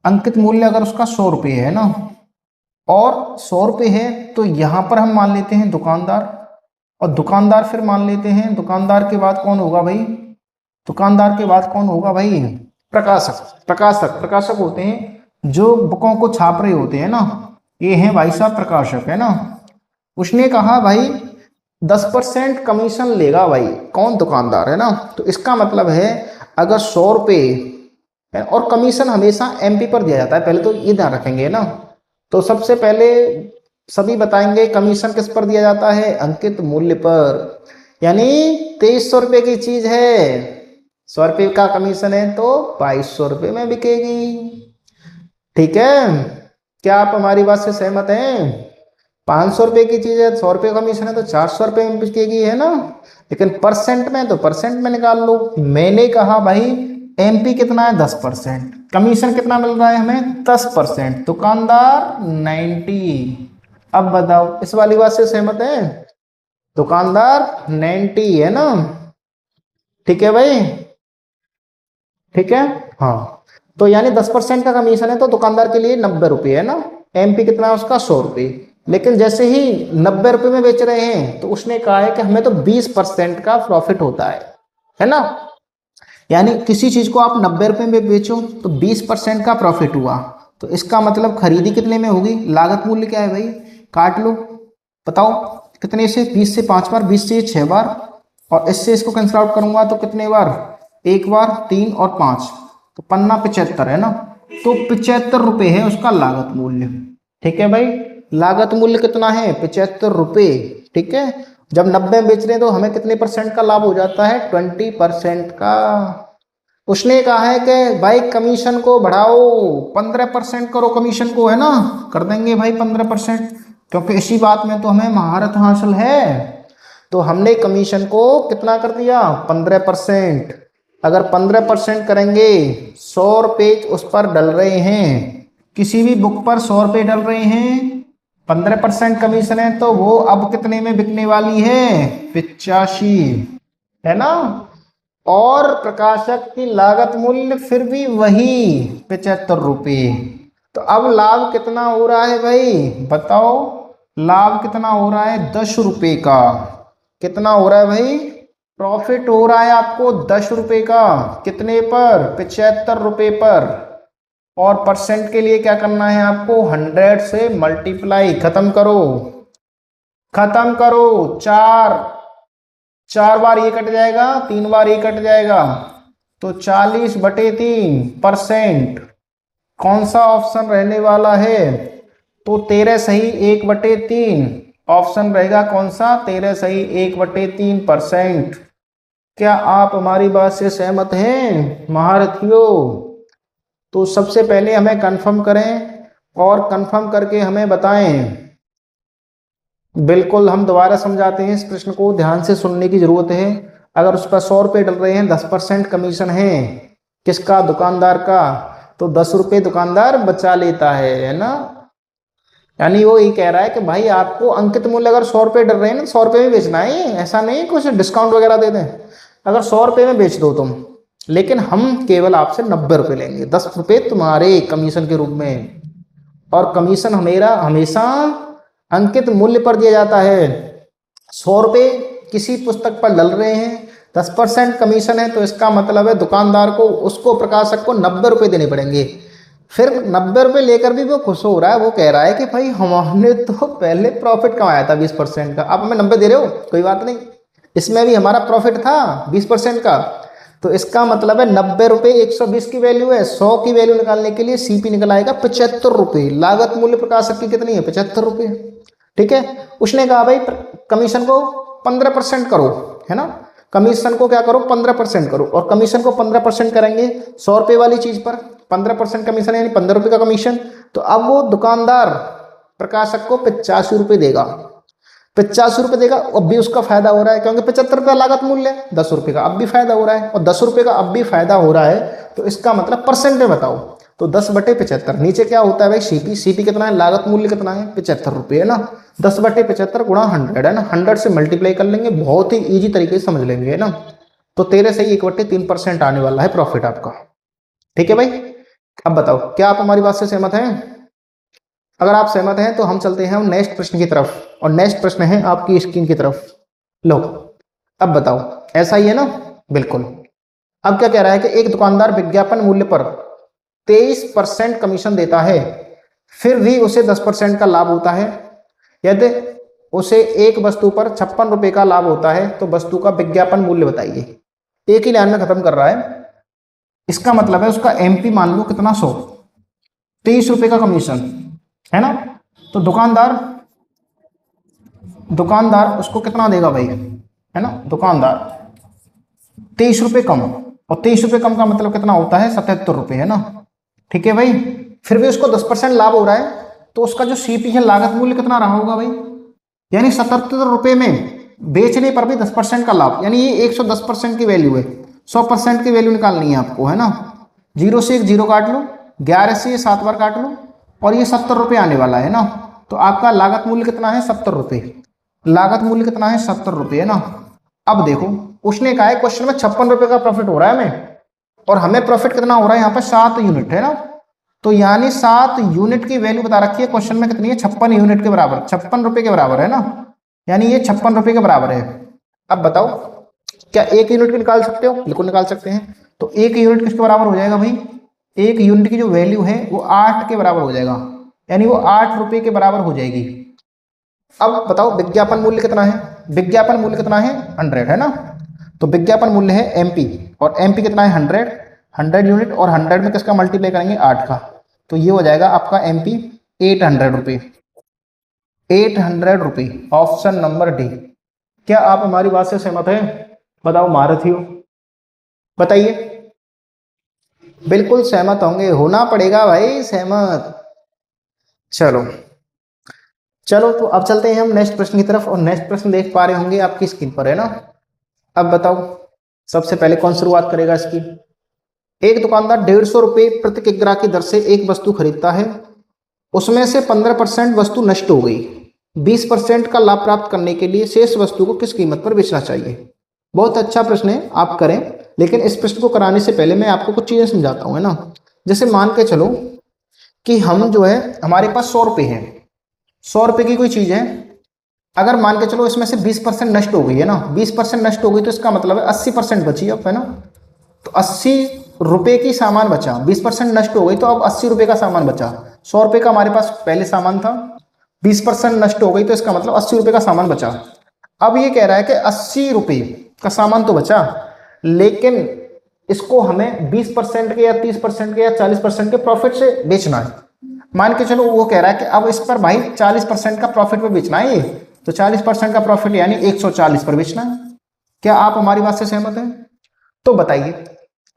अंकित मूल्य अगर उसका 100 रुपये है ना, और 100 रुपये है, तो यहाँ पर हम मान लेते हैं दुकानदार, और दुकानदार फिर मान लेते हैं, दुकानदार के बाद कौन होगा भाई, दुकानदार के बाद कौन होगा भाई, प्रकाशक। प्रकाशक प्रकाशक होते हैं जो बुकों को छाप रहे होते हैं ना, ये हैं भाई साहब प्रकाशक, है ना। उसने कहा भाई 10% कमीशन लेगा भाई, कौन, दुकानदार, है ना। तो इसका मतलब है अगर 100 रुपये, और कमीशन हमेशा एमपी पर दिया जाता है, पहले तो ये ध्यान रखेंगे ना। तो सबसे पहले सभी बताएंगे कमीशन किस पर दिया जाता है, अंकित मूल्य पर। यानी 2300 रुपये की चीज है, 100 रुपये का कमीशन है तो 2200 रुपये में बिकेगी। ठीक है, क्या आप हमारी बात से सहमत हैं? 500 रुपये की चीज है, 100 रुपये कमीशन है तो 400 रुपये में बिकेगी, है ना। लेकिन परसेंट में तो परसेंट में निकाल लो। मैंने कहा भाई एमपी कितना है, 10%, कमीशन कितना मिल रहा है हमें, 10%, दुकानदार 90। अब बताओ इस वाली बात से सहमत है, दुकानदार 90, है ना। ठीक है भाई, ठीक है, हाँ। तो यानी 10% का कमीशन है तो दुकानदार के लिए 90 रुपये, है ना। एमपी कितना है उसका, 100 रुपये। लेकिन जैसे ही 90 रुपये में बेच रहे हैं तो उसने कहा है कि हमें तो 20% का प्रॉफिट होता है ना। यानी किसी चीज को आप 90 रुपये में बेचो तो 20% का प्रॉफिट हुआ, तो इसका मतलब खरीदी कितने में होगी, लागत मूल्य क्या है भाई, काट लो, बताओ कितने से, 20 से 5 बार, 20 से 6 बार, और इससे इसको कैंसिल आउट करूंगा तो कितने बार, 1 बार, 3 और 5, तो पन्ना 75, है ना। तो 75 रुपये है उसका लागत मूल्य। ठीक है भाई, लागत मूल्य कितना है, 75 रुपये। ठीक है, जब 90 बेच रहे हैं तो हमें कितने परसेंट का लाभ हो जाता है, 20% का। उसने कहा है कि भाई कमीशन को बढ़ाओ, 15% करो कमीशन को, है ना। कर देंगे भाई 15%, क्योंकि इसी बात में तो हमें महारत हासिल है। तो हमने कमीशन को कितना कर दिया, 15%। अगर 15% करेंगे, 100 रुपये उस पर डल रहे हैं, किसी भी बुक पर 100 रुपये डल रहे हैं, 15% कमीशन है तो वो अब कितने में बिकने वाली है, 85, है ना। और प्रकाशक की लागत मूल्य फिर भी वही 75 रुपये। तो अब लाभ कितना हो रहा है भाई, बताओ, लाभ कितना हो रहा है, 10 रुपये का। कितना हो रहा है भाई, प्रॉफिट हो रहा है आपको 10 रुपये का, कितने पर, 75 रुपये पर। और परसेंट के लिए क्या करना है आपको, 100 से मल्टीप्लाई, खत्म करो, खत्म करो, 4 बार ये कट जाएगा, 3 बार ये कट जाएगा, तो 40/3%। कौन सा ऑप्शन रहने वाला है, तो 13 सही 1/3 ऑप्शन रहेगा, कौन सा, 13 सही 1/3%। क्या आप हमारी बात से सहमत हैं महारथियों? तो सबसे पहले हमें कंफर्म करें और कंफर्म करके हमें बताएं। बिल्कुल, हम दोबारा समझाते हैं, इस प्रश्न को ध्यान से सुनने की जरूरत है। अगर उस पर 100 रुपये डल रहे हैं, 10% कमीशन है, किसका, दुकानदार का, तो 10 रुपये दुकानदार बचा लेता है ना। यानी वो ये कह रहा है कि भाई आपको अंकित मूल्य अगर 100 रुपये डल रहे हैं ना, 100 रुपये में बेचना है, ऐसा नहीं कुछ डिस्काउंट वगैरह दे दें। अगर 100 रुपये में बेच दो तुम, लेकिन हम केवल आपसे 90 रुपये लेंगे, 10 रुपये तुम्हारे कमीशन के रूप में। और कमीशन हमेरा हमेशा अंकित मूल्य पर दिया जाता है। 100 रुपये किसी पुस्तक पर डल रहे हैं, 10% कमीशन है, तो इसका मतलब है दुकानदार को, उसको, प्रकाशक को 90 रुपये देने पड़ेंगे। फिर 90 रुपये लेकर भी वो खुश हो रहा है, वो कह रहा है कि भाई हमने तो पहले प्रॉफिट कमाया था 20% का, आप हमें 90 दे रहे हो, कोई बात नहीं, इसमें भी हमारा प्रॉफिट था 20% का। तो इसका मतलब है 90 रुपये 120 की वैल्यू है, 100 की वैल्यू निकालने के लिए सीपी निकल आएगा 75 रुपये। लागत मूल्य प्रकाशक की कितनी है, 75 रुपये। ठीक है, उसने कहा भाई कमीशन को 15% करो, है ना, कमीशन को क्या करो, 15% करो। और कमीशन को 15% करेंगे 100 रुपये वाली चीज पर, 15% कमीशन यानी 15 रुपये का कमीशन। तो अब वो दुकानदार प्रकाशक को 85 रुपये देगा, 85 रुपये देगा। अब भी उसका फायदा हो रहा है, क्योंकि 75 रुपये लागत मूल्य है, 10 रुपये का अब भी फायदा हो रहा है, और 10 रुपये का अब भी फायदा हो रहा है। तो इसका मतलब परसेंट में बताओ, तो 10/75, नीचे क्या होता है भाई, सीपी, सीपी कितना है, लागत मूल्य कितना है, 75 रुपये, है ना। 10/75 गुणा 100, है ना, 100 से मल्टीप्लाई कर लेंगे, बहुत ही ईजी तरीके से समझ लेंगे, है ना। तो 13 से 1/3% आने वाला है प्रॉफिट आपका। ठीक है भाई, अब बताओ क्या आप हमारी बात से सहमत हैं? अगर आप सहमत हैं तो हम चलते हैं नेक्स्ट प्रश्न की तरफ, और नेक्स्ट प्रश्न है आपकी स्क्रीन की तरफ। लो अब बताओ, ऐसा ही है ना? बिल्कुल। अब क्या कह रहा है कि एक दुकानदार विज्ञापन मूल्य पर 23% कमीशन देता है, फिर भी उसे 10% का लाभ होता है। यदि उसे एक वस्तु पर 56 रुपए का लाभ होता है तो वस्तु का विज्ञापन मूल्य बताइए। एक ही लाइन में खत्म कर रहा है। इसका मतलब है उसका एमपी मान लो कितना, 100, 23 रुपए का कमीशन है ना। तो दुकानदार उसको कितना देगा भाई, है ना? दुकानदार 23 रुपए कम, और 23 रुपए कम का मतलब कितना होता है, 77 रुपए, है ना? ठीक है भाई। फिर भी उसको 10% लाभ हो रहा है, तो उसका जो सीपी है, लागत मूल्य कितना रहा होगा भाई? यानी 77 रुपए में बेचने पर भी 10% का लाभ, यानी ये 110% की वैल्यू है। 100% की वैल्यू निकालनी है आपको, है ना? 0 से एक 0 काट लो, 11 से ये 7 बार काट लो, और ये 70 रुपये आने वाला है ना। तो आपका लागत मूल्य कितना है, 70 रुपये। लागत मूल्य कितना है, 70 रुपये, है ना। अब देखो, उसने कहा है क्वेश्चन में 56 रुपये का प्रॉफिट हो रहा है हमें, और हमें प्रॉफिट कितना हो रहा है यहाँ पर, 7 यूनिट, है ना। तो यानी 7 यूनिट की वैल्यू बता रखी है क्वेश्चन में, कितनी है, 56 यूनिट के बराबर, 56 रुपये के बराबर, है ना। यानी ये 56 रुपये के बराबर है। अब बताओ, क्या 1 यूनिट की निकाल सकते हो? बिल्कुल निकाल सकते हैं। तो 1 यूनिट किसके बराबर हो जाएगा भाई? 1 यूनिट की जो वैल्यू है वो 8 के बराबर हो जाएगा, यानी वो 8 रुपये के बराबर हो जाएगी। अब बताओ विज्ञापन मूल्य कितना है? विज्ञापन मूल्य कितना है, 100, है ना। तो विज्ञापन मूल्य है एमपी, और एमपी कितना है, 100 यूनिट, और 100 में किसका मल्टीप्लाई करेंगे, 8 का। तो ये हो जाएगा आपका एमपी 800 रुपये, 800 रुपये, ऑप्शन नंबर डी। क्या आप हमारी बात से सहमत हैं? बताओ महारथी हो, बताइए। बिल्कुल सहमत होंगे, होना पड़ेगा भाई सहमत। चलो चलो, तो अब चलते हैं हम नेक्स्ट प्रश्न की तरफ, और नेक्स्ट प्रश्न देख पा रहे होंगे आपकी स्क्रीन पर, है ना। अब बताओ, सबसे पहले कौन शुरुआत करेगा इसकी? एक दुकानदार 150 रुपये प्रति किग्रा की दर से एक वस्तु खरीदता है, उसमें से 15% वस्तु नष्ट हो गई, 20% का लाभ प्राप्त करने के लिए शेष वस्तु को किस कीमत पर बेचना चाहिए? बहुत अच्छा प्रश्न है, आप करें। लेकिन इस प्रश्न को कराने से पहले मैं आपको कुछ चीजें समझाता हूँ, है ना। जैसे मान के चलो कि हम जो है, हमारे पास 100 रुपये हैं, 100 रुपये की कोई चीज है। अगर मान के चलो इसमें से 20% नष्ट हो गई, है ना, 20% नष्ट हो गई, तो इसका मतलब है 80% बची अब, है ना। तो 80 रुपये की सामान बचा, 20% नष्ट हो गई, तो अब 80 रुपये का सामान बचा। 100 रुपये का हमारे पास पहले सामान था, 20% नष्ट हो गई, तो इसका मतलब 80 रुपये का सामान बचा। अब ये कह रहा है कि 80 रुपये का सामान तो बचा, लेकिन इसको हमें 20% के या 30% के या 40% के प्रॉफिट से बेचना है। मान के चलो वो कह रहा है कि अब इस पर भाई 40% का प्रॉफिट पे बेचना है ये, तो 40% का प्रॉफिट यानी 140 पर बेचना है। क्या आप हमारी बात से सहमत हैं? तो बताइए,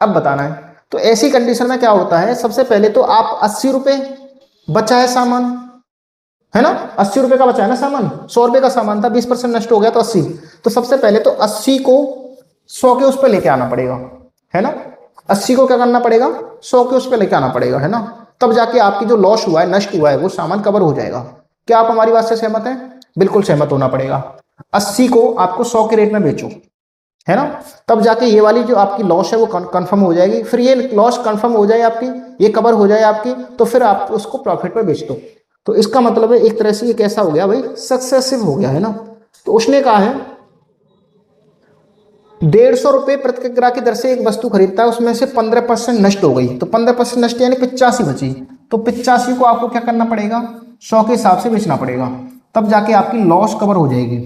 अब बताना है। तो ऐसी कंडीशन में क्या होता है, सबसे पहले तो आप 80 रुपये बचा है सामान, है ना, 80 रुपये का बचा है ना सामान, 100 रुपये का सामान था, 20% नष्ट हो गया तो 80। तो सबसे पहले तो 80 को 100 के उस पर लेके आना पड़ेगा, है ना। 80 को क्या करना पड़ेगा, 100 के उस पर लेके आना पड़ेगा, है ना। तब जाके आपकी जो लॉस हुआ है, नष्ट हुआ है, वो सामान कवर हो जाएगा। क्या आप हमारी बात से सहमत हैं? बिल्कुल सहमत होना पड़ेगा। 80 को आपको 100 के रेट में बेचो, है ना, तब जाके ये वाली जो आपकी लॉस है वो कंफर्म हो जाएगी। फिर ये लॉस कंफर्म हो जाए आपकी, ये कवर हो जाए आपकी, तो फिर आप उसको प्रॉफिट पर बेच दो। तो इसका मतलब है एक तरह से ये कैसा हो गया भाई, सक्सेसिव हो गया, है ना। तो उसने कहा है 150 रुपये प्रति किग्रा की दर से एक वस्तु खरीदता है, उसमें से 15% नष्ट हो गई, तो 15% नष्ट यानी 85 बची। तो 85 को आपको क्या करना पड़ेगा, 100 के हिसाब से बेचना पड़ेगा, तब जाके आपकी लॉस कवर हो जाएगी।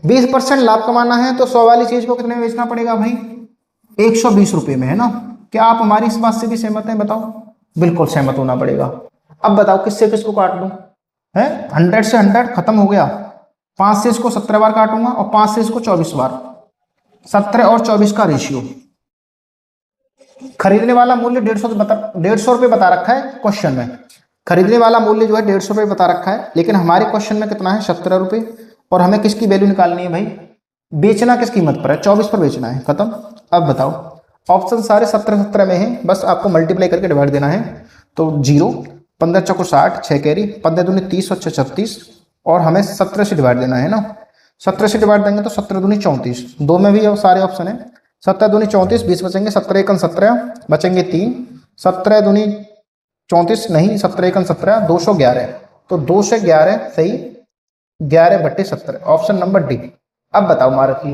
20% लाभ कमाना है तो 100 वाली चीज को कितने में बेचना पड़ेगा भाई, 120 रुपये में, है ना। क्या आप हमारी इस बात से भी सहमत हैं? बताओ। बिल्कुल सहमत होना पड़ेगा। अब बताओ किससे किसको काट दूं, है 100 से 100 खत्म हो गया, 5 से इसको 17 बार काटूंगा, और 5 से इसको 24 बार, 17 और 24 का रेशियो। खरीदने वाला मूल्य 150 रुपये बता रखा है क्वेश्चन में, खरीदने वाला मूल्य जो है 150 रुपये बता रखा है, लेकिन हमारे क्वेश्चन में कितना है, 17 रुपये, और हमें किसकी वैल्यू निकालनी है भाई, बेचना किस कीमत पर है, 24 पर बेचना है, खत्म। अब बताओ, ऑप्शन सारे 17 में है, बस आपको मल्टीप्लाई करके डिवाइड देना है। तो 0, 15 चौको 60, 6 कैरी, 15 दूनी 30 और 6 36, और हमें 17 से डिवाइड देना है ना। 17 से डिवाइड देंगे तो 17 दूनी 34, 2 में भी सारे ऑप्शन है, 17 दूनी 34, 20 बचेंगे, 17 एकम 17 बचेंगे 3, 17 दूनी 34 नहीं, 17 एकम 17, 211। तो 2 से 11 सही, 11/17, ऑप्शन नंबर डी। अब बताओ मारुति,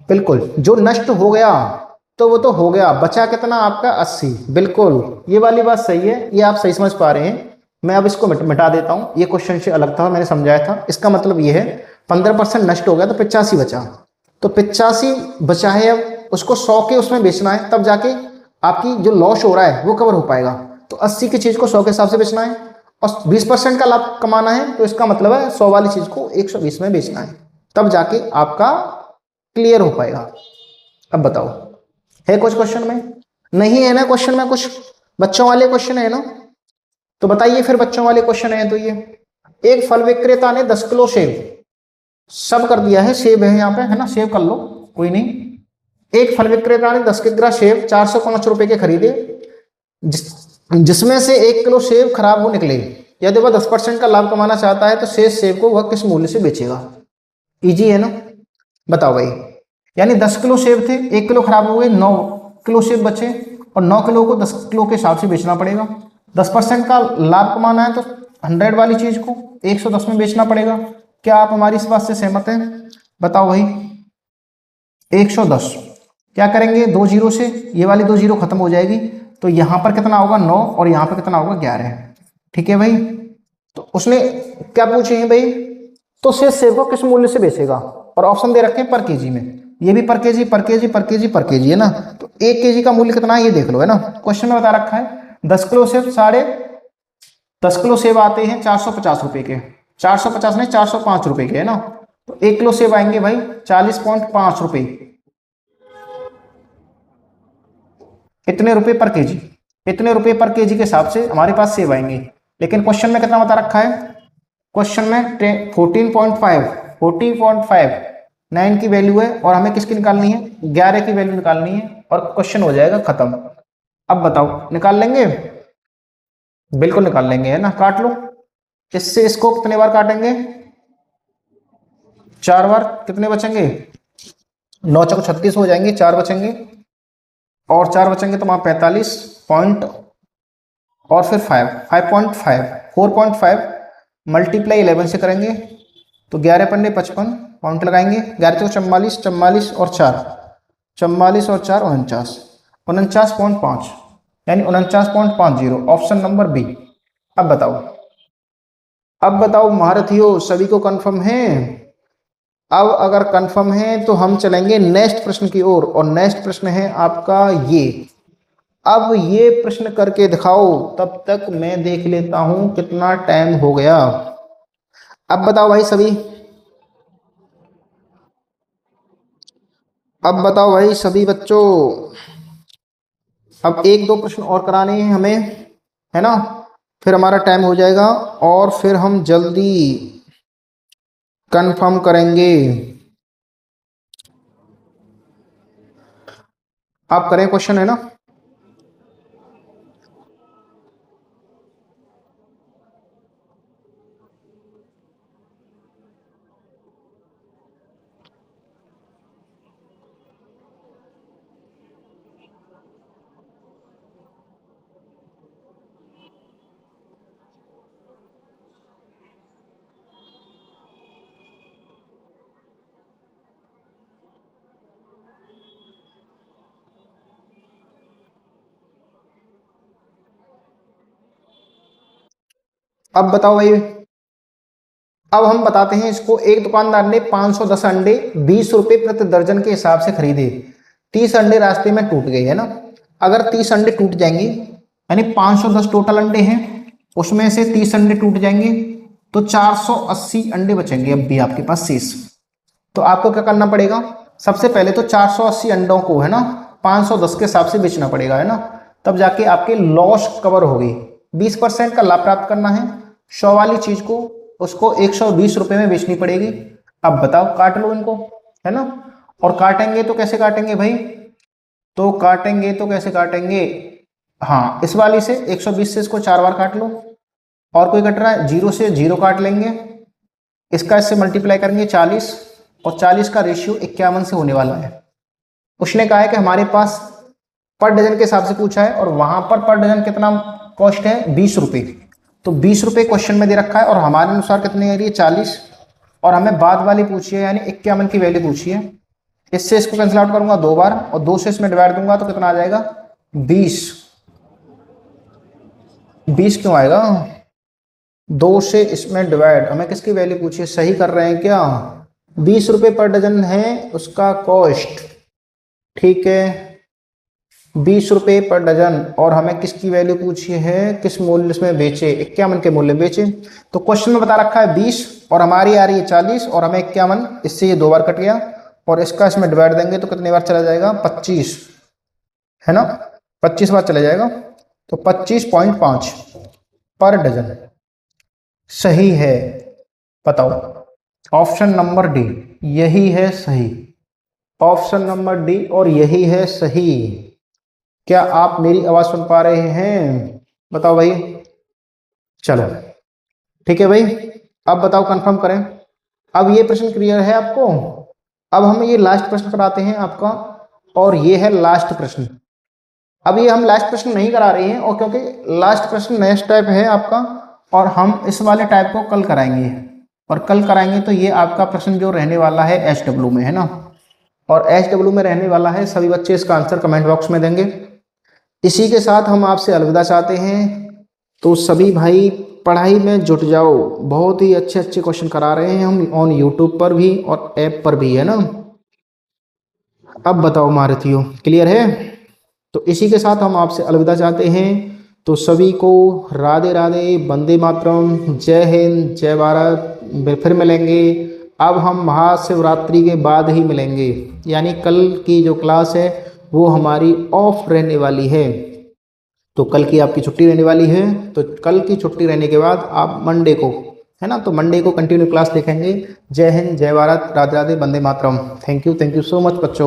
बिल्कुल जो नष्ट हो गया तो वो तो हो गया, बचा कितना आपका 80। बिल्कुल ये वाली बात सही है, ये आप सही समझ पा रहे हैं। मैं अब इसको मिटा देता हूं, ये क्वेश्चन से अलग था, मैंने समझाया था। इसका मतलब ये है 15% नष्ट हो गया तो 85 बचा, तो 85 बचा है, अब उसको 100 के उसमें बेचना है, तब जाके आपकी जो लॉस हो रहा है वो कवर हो पाएगा। तो 80 की चीज को 100 के हिसाब से बेचना है और 20% का लाभ कमाना है, तो इसका मतलब है 100 वाली चीज को 120 में बेचना है, तब जाके आपका क्लियर हो पाएगा। अब बताओ है कुछ क्वेश्चन में? नहीं है ना क्वेश्चन में कुछ? बच्चों वाले क्वेश्चन है ना, तो बताइए फिर बच्चों वाले क्वेश्चन है तो ये, एक फल विक्रेता ने 10 किलो सेब, सब कर दिया है, सेब है यहाँ पे है ना, सेब कर लो कोई नहीं। एक फल विक्रेता ने 10 किलो सेब 405 रुपए के खरीदे, जिसमें से 1 किलो सेब खराब हो निकले। यदि वह 10% का लाभ कमाना चाहता है तो शेष सेब को वह किस मूल्य से बेचेगा? इजी है ना, बताओ भाई। यानी 10 किलो सेब थे, 1 किलो खराब हो गए, 9 किलो सेब बचे, और 9 किलो को 10 किलो के हिसाब से बेचना पड़ेगा। 10% का लाभ कमाना है तो 100 वाली चीज को 110 में बेचना पड़ेगा। क्या आप हमारी इस बात से सहमत हैं? बताओ भाई। 110 क्या करेंगे, 2 जीरो से, ये वाली 2 जीरो खत्म हो जाएगी, तो यहां पर कितना होगा 9 और यहां पर कितना होगा 11। ठीक है भाई, तो उसने क्या पूछे हैं भाई, तो शेष सेब को किस मूल्य से बेचेगा, और ऑप्शन दे रखे हैं पर केजी में, ये भी पर केजी पर केजी पर केजी पर केजी है ना, तो 1 केजी का मूल्य कितना है ये देख लो है ना, क्वेश्चन में बता रखा है। 10 किलो सेब 10 किलो सेब आते हैं 450 रुपए के, 450 नहीं 405 रुपए के है ना, तो 1 किलो सेब आएंगे भाई 40.5 रुपए, इतने रुपए पर केजी, इतने रुपए पर केजी के हिसाब से हमारे पास सेब आएंगे। लेकिन क्वेश्चन में कितना बता रखा है, क्वेश्चन में 14.5 9 की वैल्यू है, और हमें किसकी निकालनी है, 11 की वैल्यू निकालनी है, और क्वेश्चन हो जाएगा खत्म। अब बताओ निकाल लेंगे? बिल्कुल निकाल लेंगे है ना, काट लो। इससे इसको कितने बार काटेंगे, 4 बार, कितने बचेंगे, 9 चौक 36 हो जाएंगे, 4 बचेंगे, और 4 बचेंगे तो वहां 45 पॉइंट, और फिर 4.5 मल्टीप्लाई 11 से करेंगे तो 11 पंडे 55, पॉइंट लगाएंगे, 11 चौक 44, 44 और 4, 44 और 4 49, 49.5, यानी 49.50, ऑप्शन नंबर बी। अब बताओ महारथियों, सभी को कंफर्म है? अब अगर कंफर्म है तो हम चलेंगे नेक्स्ट प्रश्न की ओर, और नेक्स्ट प्रश्न है आपका ये। अब ये प्रश्न करके दिखाओ, तब तक मैं देख लेता हूं कितना टाइम हो गया। अब बताओ भाई सभी, अब बताओ भाई सभी बच्चों, अब 1-2 प्रश्न और कराने हैं हमें है ना, फिर हमारा टाइम हो जाएगा, और फिर हम जल्दी कंफर्म करेंगे। आप करें क्वेश्चन है ना? अब बताओ भाई, अब हम बताते हैं इसको। एक दुकानदार ने 510 अंडे 20 रुपए प्रति दर्जन के हिसाब से खरीदे, 30 अंडे रास्ते में टूट गए है ना। अगर 30 अंडे टूट जाएंगे, यानी 510 टोटल अंडे हैं, उसमें से 30 अंडे टूट जाएंगे, तो 480 अंडे बचेंगे अब भी आपके पास शेष। तो आपको क्या करना पड़ेगा, सबसे पहले तो 480 अंडों को है ना 510 के हिसाब से बेचना पड़ेगा है ना, तब जाके आपके लॉस कवर होगी। 20% का लाभ प्राप्त करना है, 100 वाली चीज को उसको 120 रुपए में बेचनी पड़ेगी। अब बताओ, काट लो इनको है ना, और काटेंगे तो कैसे काटेंगे भाई, तो काटेंगे तो कैसे काटेंगे, हाँ इस वाली से 120 से इसको 4 बार काट लो, और कोई कट रहा है 0 से 0 काट लेंगे, इसका इससे मल्टीप्लाई करेंगे 40, और 40 का रेशियो 51 से होने वाला है। उसने कहा है कि हमारे पास पर डजन के हिसाब से पूछा है और वहां पर डजन कितना कॉस्ट है 20 रुपये। तो 20 रुपये क्वेश्चन में दे रखा है और हमारे अनुसार कितनी आ रही है 40, और हमें बाद वाली पूछी है यानी 51 की वैल्यू पूछी है। इससे इसको कैंसिल आउट करूंगा 2 बार और 2 से इसमें डिवाइड दूंगा तो कितना आ जाएगा 20। 20 क्यों आएगा, 2 से इसमें डिवाइड, हमें किसकी वैल्यू पूछी है, सही कर रहे हैं क्या, 20 रुपये पर डजन है उसका कॉस्ट, ठीक है 20 रुपये पर डजन, और हमें किसकी वैल्यू पूछी है, किस मूल्य में बेचे, 51 के मूल्य बेचे। तो क्वेश्चन में बता रखा है 20 और हमारी आ रही है 40 और हमें 51, इससे ये 2 बार कट गया और इसका इसमें डिवाइड देंगे तो कितनी बार चला जाएगा 25, है ना, 25 बार चला जाएगा। तो 25.5 पर डजन सही है, बताओ ऑप्शन नंबर डी यही है सही, ऑप्शन नंबर डी और यही है सही। क्या आप मेरी आवाज सुन पा रहे हैं, बताओ भाई, चलो ठीक है भाई, अब बताओ कंफर्म करें। अब ये प्रश्न क्लियर है आपको, अब हम ये लास्ट प्रश्न कराते हैं आपका, और ये है लास्ट प्रश्न। अब ये हम लास्ट प्रश्न नहीं करा रहे हैं और क्योंकि लास्ट प्रश्न नेक्स्ट टाइप है आपका, और हम इस वाले टाइप को कल कराएंगे, और कल कराएंगे तो ये आपका प्रश्न जो रहने वाला है SW में, है ना, और SW में रहने वाला है, सभी बच्चे इसका आंसर कमेंट बॉक्स में देंगे। इसी के साथ हम आपसे अलविदा चाहते हैं, तो सभी भाई पढ़ाई में जुट जाओ, बहुत ही अच्छे अच्छे क्वेश्चन करा रहे हैं हम ऑन यूट्यूब पर भी और ऐप पर भी, है ना। अब बताओ मारथियो क्लियर है, तो इसी के साथ हम आपसे अलविदा चाहते हैं, तो सभी को राधे राधे, वंदे मातरम, जय हिंद, जय भारत। फिर मिलेंगे, अब हम महाशिवरात्रि के बाद ही मिलेंगे, यानी कल की जो क्लास है वो हमारी ऑफ रहने वाली है, तो कल की आपकी छुट्टी रहने वाली है। तो कल की छुट्टी रहने के बाद आप मंडे को, है ना, तो मंडे को कंटिन्यू क्लास देखेंगे। जय हिंद, जय Bharat, Radhe Radhe, Vande Mataram. Thank you so much बच्चों।